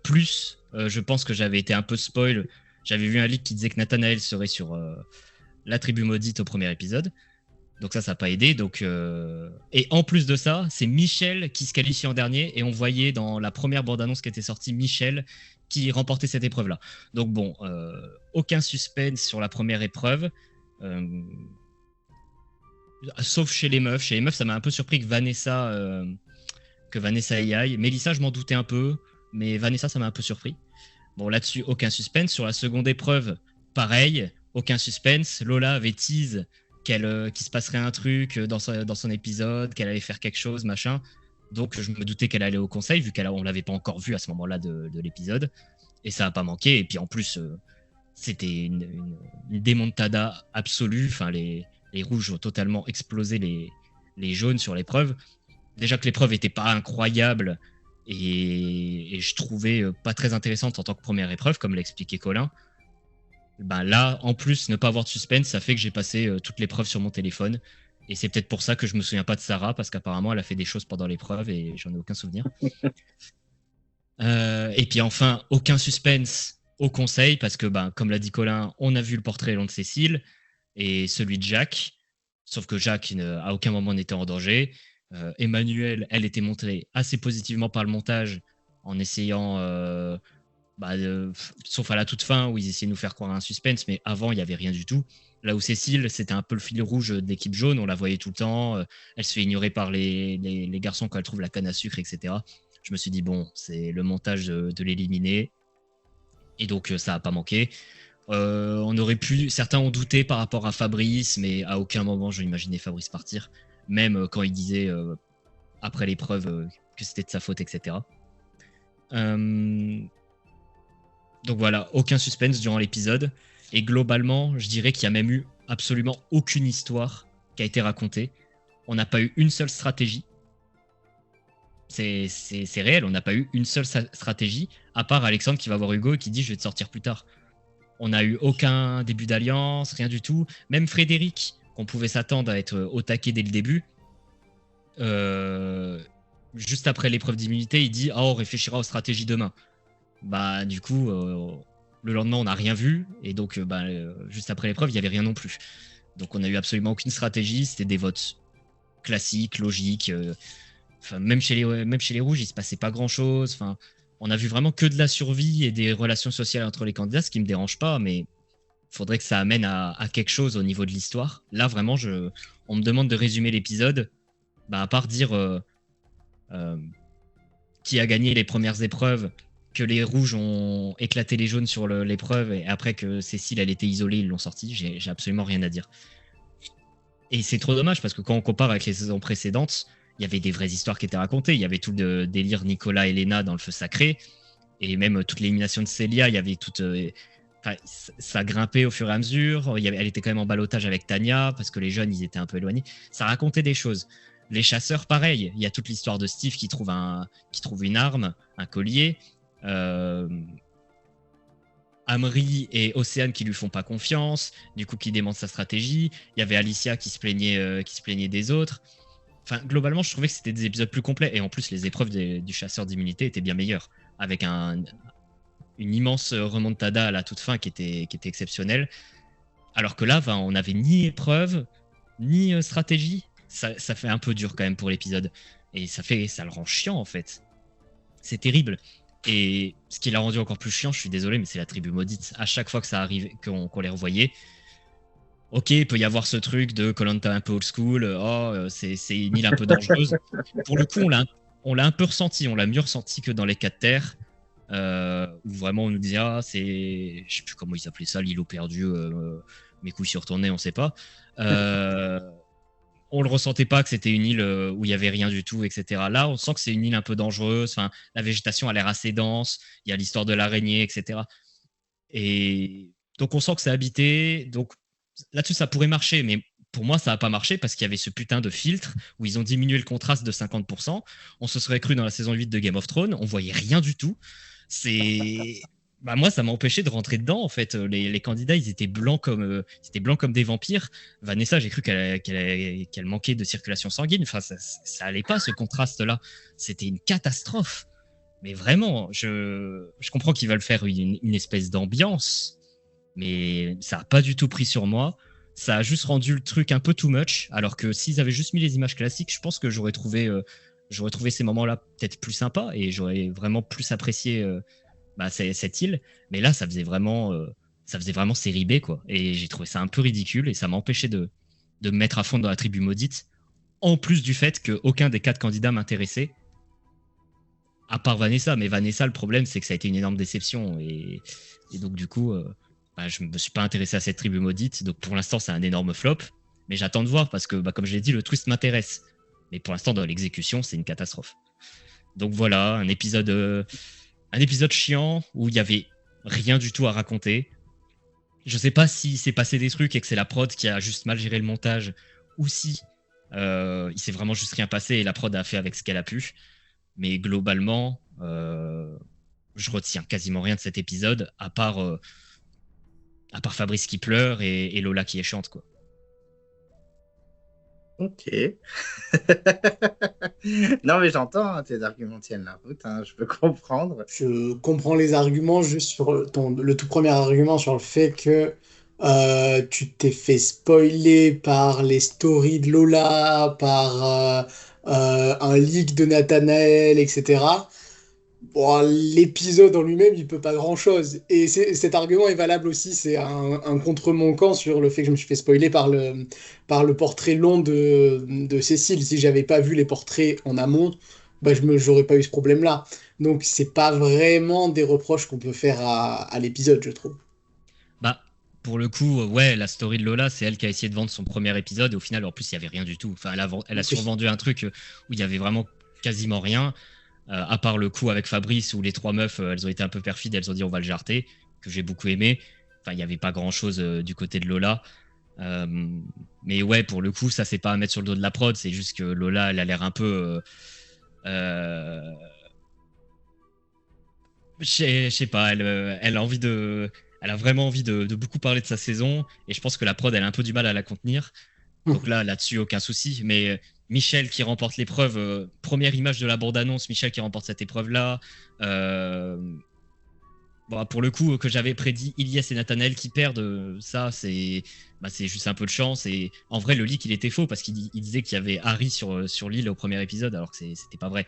Plus, je pense que j'avais été un peu spoil. J'avais vu un leak qui disait que Nathanaël serait sur la tribu maudite au premier épisode. Donc ça n'a pas aidé. Et en plus de ça, c'est Michel qui se qualifie en dernier. Et on voyait dans la première bande-annonce qui était sortie, Michel qui remportait cette épreuve-là. Donc bon, aucun suspense sur la première épreuve. Sauf chez les meufs. Chez les meufs, ça m'a un peu surpris que Vanessa y aille. Mélissa, je m'en doutais un peu. Mais Vanessa, ça m'a un peu surpris. Bon, là-dessus, aucun suspense. Sur la seconde épreuve, pareil, aucun suspense. Lola avait tease qu'il se passerait un truc dans son épisode, qu'elle allait faire quelque chose, machin. Donc, je me doutais qu'elle allait au conseil, vu qu'on ne l'avait pas encore vue à ce moment-là de l'épisode. Et ça n'a pas manqué. Et puis, en plus, c'était une démontada absolue. Enfin, les rouges ont totalement explosé les jaunes sur l'épreuve. Déjà que l'épreuve n'était pas incroyable et je trouvais pas très intéressante en tant que première épreuve, comme l'a expliqué Colin. Ben là, en plus, ne pas avoir de suspense, ça fait que j'ai passé toute l'épreuve sur mon téléphone. Et c'est peut-être pour ça que je me souviens pas de Sarah, parce qu'apparemment, elle a fait des choses pendant l'épreuve et j'en ai aucun souvenir. Et puis enfin, aucun suspense au conseil, parce que, comme l'a dit Colin, on a vu le portrait long de Cécile et celui de Jacques. Sauf que Jacques, à aucun moment, n'était en danger. Emmanuelle, elle était montrée assez positivement par le montage en essayant, sauf à la toute fin où ils essayaient de nous faire croire à un suspense, mais avant il n'y avait rien du tout. Là où Cécile, c'était un peu le fil rouge de l'équipe jaune, on la voyait tout le temps, elle se fait ignorer par les garçons quand elle trouve la canne à sucre, etc. Je me suis dit, bon, c'est le montage de l'éliminer, et donc ça n'a pas manqué. On aurait pu, certains ont douté par rapport à Fabrice, mais à aucun moment je n'imaginais Fabrice partir. Même quand il disait après l'épreuve que c'était de sa faute, etc. Donc voilà, aucun suspense durant l'épisode. Et globalement, je dirais qu'il n'y a même eu absolument aucune histoire qui a été racontée. On n'a pas eu une seule stratégie. C'est réel, on n'a pas eu une seule stratégie, à part Alexandre qui va voir Hugo et qui dit « je vais te sortir plus tard ». On n'a eu aucun début d'alliance, rien du tout. Même Frédéric, qu'on pouvait s'attendre à être au taquet dès le début, juste après l'épreuve d'immunité, il dit on réfléchira aux stratégies demain. Du coup, le lendemain, on n'a rien vu, et donc juste après l'épreuve, il n'y avait rien non plus. Donc on n'a eu absolument aucune stratégie, c'était des votes classiques, logiques. Même chez les rouges, il se passait pas grand-chose. On a vu vraiment que de la survie et des relations sociales entre les candidats, ce qui me dérange pas, mais il faudrait que ça amène à quelque chose au niveau de l'histoire. Là, vraiment, on me demande de résumer l'épisode, à part dire qui a gagné les premières épreuves, que les rouges ont éclaté les jaunes sur l'épreuve, et après que Cécile, elle était isolée, ils l'ont sortie, j'ai absolument rien à dire. Et c'est trop dommage, parce que quand on compare avec les saisons précédentes, il y avait des vraies histoires qui étaient racontées. Il y avait tout le délire Nicolas et Léna dans le feu sacré. Et même toute l'élimination de Célia, il y avait toute. Ça grimpait au fur et à mesure. Elle était quand même en ballottage avec Tania, parce que les jeunes, ils étaient un peu éloignés. Ça racontait des choses. Les chasseurs, pareil. Il y a toute l'histoire de Steve qui trouve une arme, un collier. Amri et Océane qui lui font pas confiance, du coup qui démentent sa stratégie. Il y avait Alicia qui se plaignait des autres. Globalement, je trouvais que c'était des épisodes plus complets. Et en plus, les épreuves du chasseur d'immunité étaient bien meilleures. Avec une immense remontada à la toute fin qui était exceptionnelle. Alors que là, on n'avait ni épreuve, ni stratégie. Ça fait un peu dur quand même pour l'épisode. Et ça le rend chiant, en fait. C'est terrible. Et ce qui l'a rendu encore plus chiant, je suis désolé, mais c'est la tribu maudite. À chaque fois que ça arrive, qu'on les revoyait, ok, il peut y avoir ce truc de Koh-Lanta un peu old school, c'est une île un peu dangereuse. Pour le coup, on l'a un peu ressenti, on l'a mieux ressenti que dans les 4 terres, où vraiment on nous disait, je sais plus comment ils appelaient ça, l'îlot perdu, mes couilles sur retournées, on sait pas. On le ressentait pas que c'était une île où il y avait rien du tout, etc. Là, on sent que c'est une île un peu dangereuse, la végétation a l'air assez dense, il y a l'histoire de l'araignée, etc. Et donc on sent que c'est habité, donc là-dessus, ça pourrait marcher, mais pour moi, ça n'a pas marché parce qu'il y avait ce putain de filtre où ils ont diminué le contraste de 50%. On se serait cru dans la saison 8 de Game of Thrones, on voyait rien du tout. Bah moi, ça m'a empêché de rentrer dedans. En fait, les candidats, ils étaient blancs comme des vampires. Vanessa, j'ai cru qu'elle manquait de circulation sanguine. Enfin, ça allait pas ce contraste-là. C'était une catastrophe. Mais vraiment, je comprends qu'ils veulent faire une espèce d'ambiance, mais ça a pas du tout pris sur moi. Ça a juste rendu le truc un peu too much. Alors que s'ils avaient juste mis les images classiques, je pense que j'aurais trouvé ces moments-là peut-être plus sympas et j'aurais vraiment plus apprécié cette île. Mais là, ça faisait vraiment série B, quoi. Et j'ai trouvé ça un peu ridicule et ça m'a empêché de me mettre à fond dans la tribu maudite. En plus du fait qu'aucun des 4 candidats m'intéressait, à part Vanessa. Mais Vanessa, le problème, c'est que ça a été une énorme déception. Et donc, du coup, je me suis pas intéressé à cette tribu maudite. Donc, pour l'instant, c'est un énorme flop. Mais j'attends de voir parce que, comme je l'ai dit, le twist m'intéresse. Mais pour l'instant, dans l'exécution, c'est une catastrophe. Donc voilà, un épisode chiant où il y avait rien du tout à raconter. Je sais pas si s'est passé des trucs et que c'est la prod qui a juste mal géré le montage ou si il s'est vraiment juste rien passé et la prod a fait avec ce qu'elle a pu. Mais globalement, je retiens quasiment rien de cet épisode à part Fabrice qui pleure et Lola qui est chiante, quoi. Ok. Non, mais j'entends, hein, tes arguments tiennent la route, hein, je peux comprendre. Je comprends les arguments juste sur le tout premier argument sur le fait que tu t'es fait spoiler par les stories de Lola, par un leak de Nathanaël, etc. Bon, l'épisode en lui-même, il peut pas grand-chose. Et cet argument est valable aussi, c'est un contre-manquant sur le fait que je me suis fait spoiler par le portrait long de Cécile. Si j'avais pas vu les portraits en amont, bah, j'aurais pas eu ce problème-là. Donc c'est pas vraiment des reproches qu'on peut faire à l'épisode, je trouve. Bah, pour le coup, ouais, la story de Lola, c'est elle qui a essayé de vendre son premier épisode et au final, en plus, il y avait rien du tout. Enfin, elle a survendu un truc où il y avait vraiment quasiment rien. À part le coup avec Fabrice où les 3 meufs elles ont été un peu perfides, elles ont dit on va le jarter, que j'ai beaucoup aimé. Enfin, il n'y avait pas grand chose du côté de Lola. Mais ouais, pour le coup, ça c'est pas à mettre sur le dos de la prod, c'est juste que Lola elle a l'air un peu. Je sais pas, elle a envie de. Elle a vraiment envie de beaucoup parler de sa saison et je pense que la prod elle a un peu du mal à la contenir. Donc là-dessus, aucun souci. Mais Michel qui remporte l'épreuve, première image de la bande-annonce, Michel qui remporte cette épreuve-là. Pour le coup, que j'avais prédit Ilyes et Nathanaël qui perdent, ça, c'est juste un peu de chance. Et en vrai, le leak, il était faux parce qu'il disait qu'il y avait Harry sur l'île au premier épisode, alors que c'était pas vrai.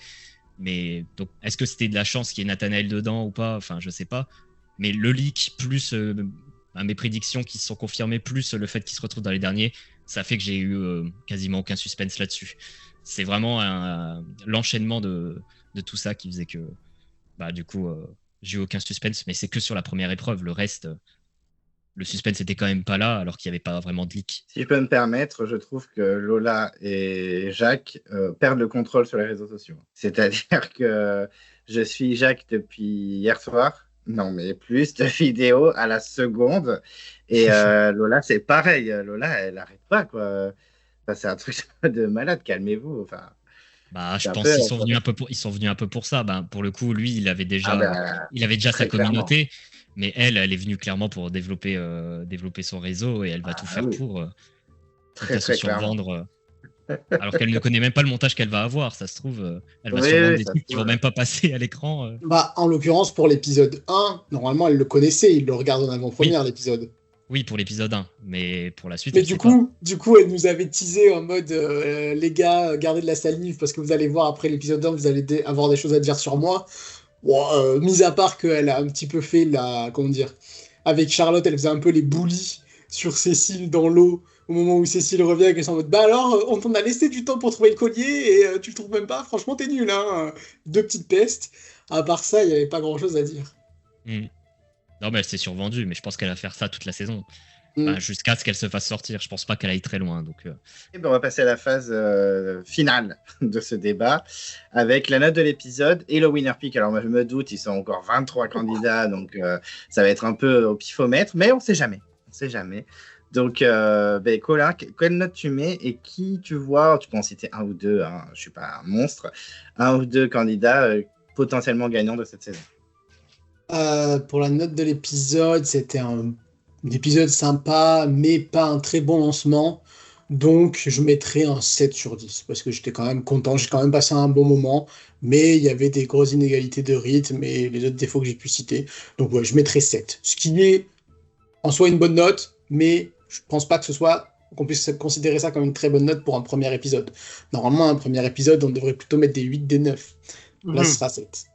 Mais donc, est-ce que c'était de la chance qu'il y ait Nathanaël dedans ou pas? Enfin, je sais pas. Mais le leak, plus mes prédictions qui se sont confirmées, plus le fait qu'il se retrouve dans les derniers, ça fait que j'ai eu quasiment aucun suspense là-dessus. C'est vraiment l'enchaînement de tout ça qui faisait que, du coup, j'ai eu aucun suspense, mais c'est que sur la première épreuve. Le reste, le suspense n'était quand même pas là, alors qu'il n'y avait pas vraiment de leak. Si je peux me permettre, je trouve que Lola et Jacques perdent le contrôle sur les réseaux sociaux. C'est-à-dire que je suis Jacques depuis hier soir. Non, mais plus de vidéos à la seconde. Et Lola, c'est pareil. Lola, elle n'arrête pas, quoi. Enfin, c'est un truc de malade, calmez-vous. Enfin, je pense qu'ils sont venus un peu pour ça. Pour le coup, lui, il avait déjà sa communauté, mais elle est venue clairement pour développer son réseau et elle va tout faire pour se survendre. Alors qu'elle ne connaît même pas le montage qu'elle va avoir, ça se trouve, elle va survendre des trucs qui vont même pas passer à l'écran. En l'occurrence, pour l'épisode 1, normalement, elle le connaissait, il le regarde en avant-première, l'épisode. Oui, pour l'épisode 1, mais pour la suite. Mais du coup, elle nous avait teasé en mode les gars, gardez de la salive parce que vous allez voir après l'épisode 1, vous allez avoir des choses à dire sur moi. Bon, mis à part qu'elle a un petit peu fait comment dire, avec Charlotte, elle faisait un peu les bullies sur Cécile dans l'eau au moment où Cécile revient et qu'elle est en mode bah alors, on t'en a laissé du temps pour trouver le collier et tu le trouves même pas, franchement, t'es nul, hein. 2 petites pestes. À part ça, il n'y avait pas grand chose à dire. Non, mais elle s'est survendue, mais je pense qu'elle va faire ça toute la saison. Jusqu'à ce qu'elle se fasse sortir. Je pense pas qu'elle aille très loin. Donc, Et on va passer à la phase finale de ce débat avec la note de l'épisode et le winner pick. Alors, moi, je me doute, ils sont encore 23 candidats, donc ça va être un peu au pifomètre, mais on sait jamais. On sait jamais. Donc, Colin, quelle note tu mets et qui tu vois? Tu peux en citer un ou deux, hein, je suis pas un monstre. Un ou deux candidats potentiellement gagnants de cette saison. Pour la note de l'épisode, c'était un épisode sympa, mais pas un très bon lancement. Donc, je mettrais un 7 sur 10, parce que j'étais quand même content, j'ai quand même passé un bon moment, mais il y avait des grosses inégalités de rythme et les autres défauts que j'ai pu citer. Donc, ouais, je mettrais 7. Ce qui est en soi une bonne note, mais je pense pas que ce soit qu'on puisse considérer ça comme une très bonne note pour un premier épisode. Normalement, un premier épisode, on devrait plutôt mettre des 8, des 9. Là, ce sera 7.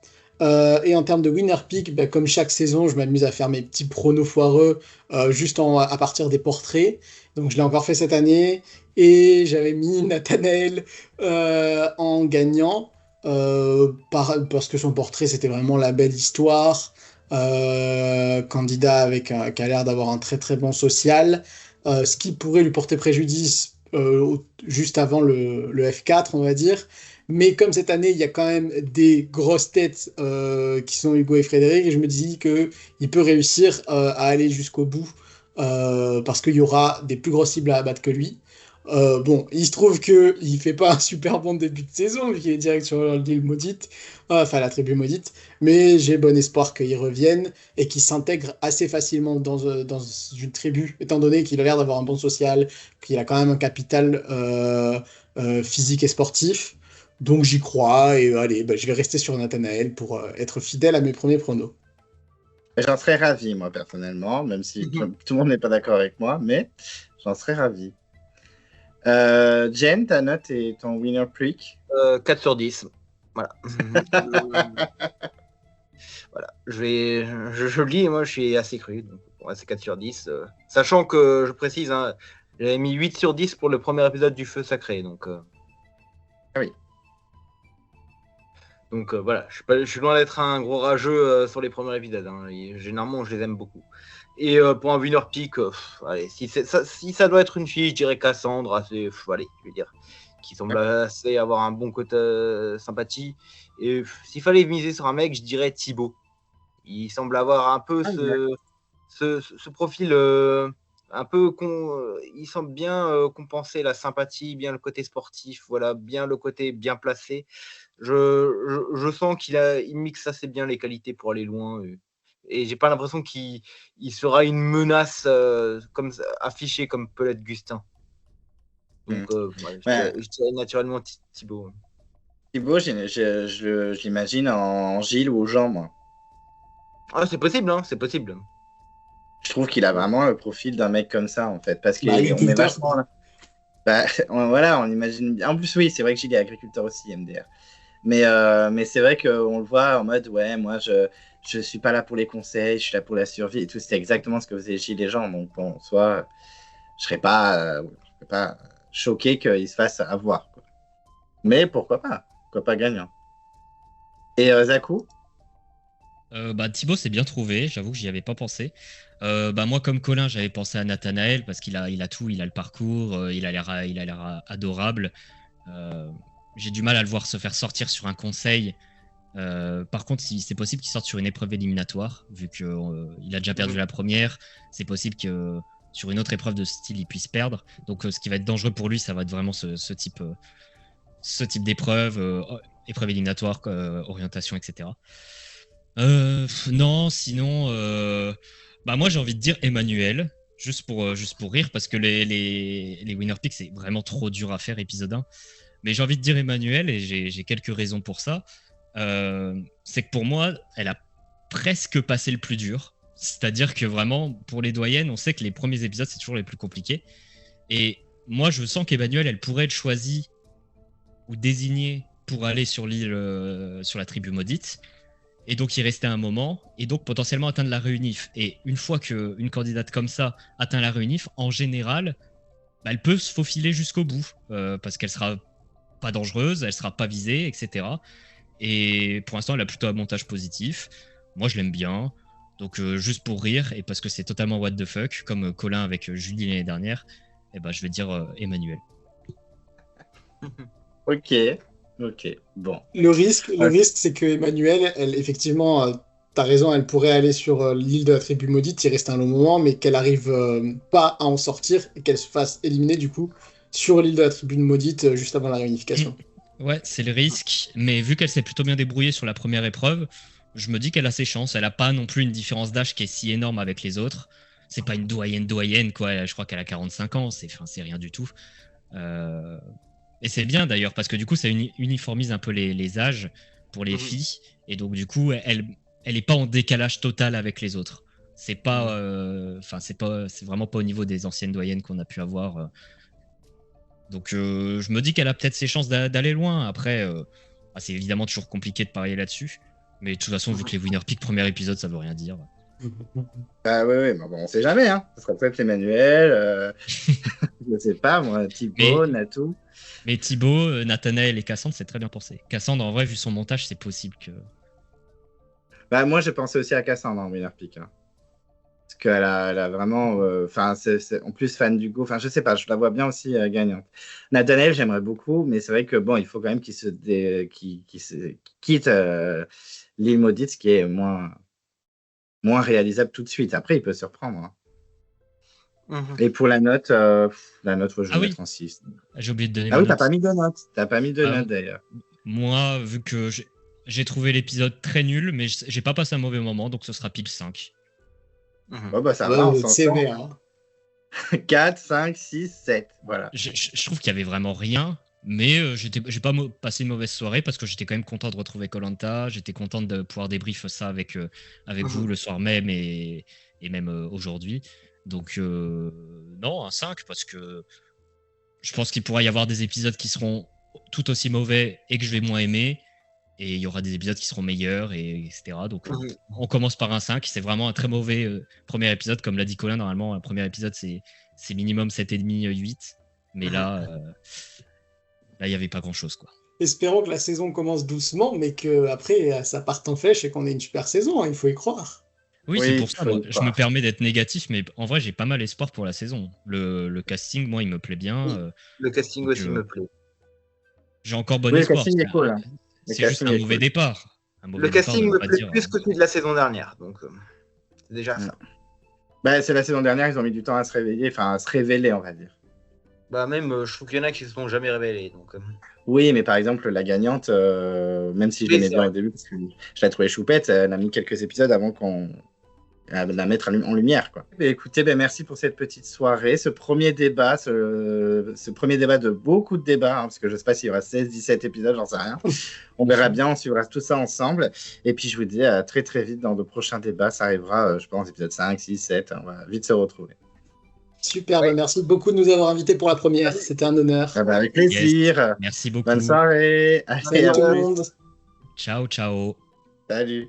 Et en termes de winner pick, bah, comme chaque saison, je m'amuse à faire mes petits pronos foireux juste à partir des portraits. Donc je l'ai encore fait cette année. Et j'avais mis Nathanaël en gagnant parce que son portrait, c'était vraiment la belle histoire. Candidat qui a l'air d'avoir un très très bon social. Ce qui pourrait lui porter préjudice juste avant le F4, on va dire. Mais comme cette année, il y a quand même des grosses têtes qui sont Hugo et Frédéric, et je me dis qu'il peut réussir à aller jusqu'au bout parce qu'il y aura des plus grosses cibles à abattre que lui. Bon, il se trouve qu'il ne fait pas un super bon début de saison, vu qu'il est direct sur l'île maudite, enfin la tribu maudite, mais j'ai bon espoir qu'il revienne et qu'il s'intègre assez facilement dans une tribu, étant donné qu'il a l'air d'avoir un bon social, qu'il a quand même un capital physique et sportif. Donc j'y crois et allez, bah, je vais rester sur Nathanaël pour être fidèle à mes premiers pronos. J'en serais ravi, moi, personnellement, même si tout le monde n'est pas d'accord avec moi, mais j'en serais ravi. Jen, ta note et ton winner pick 4 sur 10. Voilà. Voilà. Je lis et moi je suis assez cru. Donc, ouais, c'est 4 sur 10. Sachant que, je précise, hein, j'avais mis 8 sur 10 pour le premier épisode du Feu Sacré. Donc, Ah oui. Donc voilà, je suis loin d'être un gros rageux sur les premiers épisodes. Hein. Généralement, je les aime beaucoup. Et pour un winner pick, allez, si ça doit être une fille, je dirais Cassandre. Allez, je vais dire, qui semble assez avoir un bon côté sympathie. Et s'il fallait miser sur un mec, je dirais Thibaut. Il semble avoir un peu ce profil un peu il semble bien compenser la sympathie, bien le côté sportif, voilà, bien le côté bien placé. Je sens il mixe assez bien les qualités pour aller loin. Et j'ai pas l'impression qu'il sera une menace affichée comme peut l'être Gustin. Donc, je dirais naturellement Thibaut. Thibaut, je l'imagine en Gilles ou Jean, moi. Ah, c'est possible, hein, c'est possible. Je trouve qu'il a vraiment le profil d'un mec comme ça, en fait, parce qu'on met vachement là. Bah, voilà, on imagine bien. En plus, oui, c'est vrai que Gilles est agriculteur aussi, MDR. Mais c'est vrai qu'on le voit en mode, ouais, moi, je suis pas là pour les conseils, je suis là pour la survie et tout. C'était exactement ce que faisaient Gilles et Jean. Donc, bon, soit je serais pas choqué qu'il se fasse avoir, quoi. Mais pourquoi pas? Pourquoi pas gagnant? Et Zakou? Thibaut c'est bien trouvé, j'avoue que j'y avais pas pensé. Moi comme Colin j'avais pensé à Nathanaël parce qu'il a tout, il a le parcours, il a l'air adorable. J'ai du mal à le voir se faire sortir sur un conseil. Par contre, si c'est possible qu'il sorte sur une épreuve éliminatoire, vu qu'il a déjà perdu la première, c'est possible que sur une autre épreuve de ce style il puisse perdre. Donc ce qui va être dangereux pour lui, ça va être vraiment ce type d'épreuve, épreuve éliminatoire, orientation, etc. Non, sinon, moi j'ai envie de dire Emmanuel, juste pour rire, parce que les winner picks c'est vraiment trop dur à faire épisode 1. Mais j'ai envie de dire Emmanuel et j'ai quelques raisons pour ça. C'est que pour moi, elle a presque passé le plus dur. C'est-à-dire que vraiment, pour les doyennes, on sait que les premiers épisodes c'est toujours les plus compliqués. Et moi, je sens qu'Emmanuel, elle pourrait être choisie ou désignée pour aller sur l'île, sur la tribu maudite. Et donc y rester un moment, et donc potentiellement atteindre la réunif. Et une fois qu'une candidate comme ça atteint la réunif, en général, elle peut se faufiler jusqu'au bout, parce qu'elle sera pas dangereuse, elle sera pas visée, etc. Et pour l'instant, elle a plutôt un montage positif. Moi, je l'aime bien. Donc juste pour rire, et parce que c'est totalement what the fuck, comme Colin avec Julie l'année dernière, je vais dire Emmanuel. Ok, bon. Le risque, c'est que Emmanuel, elle, effectivement, t'as raison, elle pourrait aller sur l'île de la tribu maudite, y rester un long moment, mais qu'elle arrive pas à en sortir et qu'elle se fasse éliminer du coup sur l'île de la tribu maudite juste avant la réunification. Ouais, c'est le risque, mais vu qu'elle s'est plutôt bien débrouillée sur la première épreuve, je me dis qu'elle a ses chances. Elle a pas non plus une différence d'âge qui est si énorme avec les autres. C'est pas une doyenne, quoi. Je crois qu'elle a 45 ans. C'est rien du tout. Et c'est bien d'ailleurs, parce que du coup, ça uniformise un peu les âges pour les filles. Et donc, du coup, elle est pas en décalage total avec les autres. C'est pas, c'est vraiment pas au niveau des anciennes doyennes qu'on a pu avoir. Donc, je me dis qu'elle a peut-être ses chances d'aller loin. Après, c'est évidemment toujours compliqué de parier là-dessus. Mais de toute façon, vu que les winner pick premier épisode, ça veut rien dire. Bah oui, mais bon, on sait jamais. Hein. Ce serait peut-être Emmanuel, je sais pas, moi, Thibaut, Natou. Mais Thibaut, Nathanaël et Cassandre, c'est très bien pensé. Cassandre, en vrai, vu son montage, c'est possible que. Bah, moi, j'ai pensé aussi à Cassandre en winner pick. Hein. Parce qu'elle a vraiment. C'est en plus fan du Go. Enfin, je sais pas, je la vois bien aussi gagnante. Nathanaël, j'aimerais beaucoup, mais c'est vrai que bon, il faut quand même qu'il quitte l'île maudite, ce qui est moins réalisable tout de suite. Après, il peut se reprendre. Hein. Et pour la note, je vais mettre en 6. J'ai oublié de donner ma note. T'as pas mis de note. T'as pas mis de note d'ailleurs. Moi, vu que j'ai trouvé l'épisode très nul, mais j'ai pas passé un mauvais moment, donc ce sera pile 5. Bah, ça va, on s'en c'est sort. bien. 4, 5, 6, 7. Voilà. Je trouve qu'il y avait vraiment rien, mais j'ai pas passé une mauvaise soirée parce que j'étais quand même content de retrouver Koh-Lanta. J'étais content de pouvoir débrief ça avec vous le soir même et même aujourd'hui. Donc, non, un 5 parce que je pense qu'il pourrait y avoir des épisodes qui seront tout aussi mauvais et que je vais moins aimer. Et il y aura des épisodes qui seront meilleurs, etc. Donc, on commence par un 5. C'est vraiment un très mauvais premier épisode. Comme l'a dit Colin, normalement, un premier épisode, c'est minimum 7,5, 8. Mais là, il n'y avait pas grand-chose, quoi. Espérons que la saison commence doucement, mais qu'après, ça parte en flèche et qu'on ait une super saison. Il faut y croire. Oui, c'est pour ça. Moi, je me permets d'être négatif, mais en vrai, j'ai pas mal espoir pour la saison. Le casting, moi, il me plaît bien. Le casting aussi me plaît. J'ai encore bon espoir. Le casting est cool, hein. C'est juste un mauvais départ. Le casting me plaît plus que celui de la saison dernière, donc c'est déjà ça. Bah, c'est la saison dernière, ils ont mis du temps à se révéler, on va dire. Bah même, je trouve qu'il y en a qui se sont jamais révélés. Donc, Oui, mais par exemple, la gagnante, même si je l'aimais bien au début, parce que je la trouvais choupette, elle a mis quelques épisodes avant qu'on la mettre en lumière, quoi. Écoutez, merci pour cette petite soirée, ce premier débat de beaucoup de débats, hein, parce que je ne sais pas s'il y aura 16, 17 épisodes, j'en sais rien. On verra bien, on suivra tout ça ensemble. Et puis, je vous dis à très, très vite dans de prochains débats. Ça arrivera, je pense, épisode 5, 6, 7. On va vite se retrouver. Super, merci beaucoup de nous avoir invités pour la première. C'était un honneur. Avec plaisir. Yes. Merci beaucoup. Bonne soirée. Salut tout le monde. Ciao, ciao. Salut.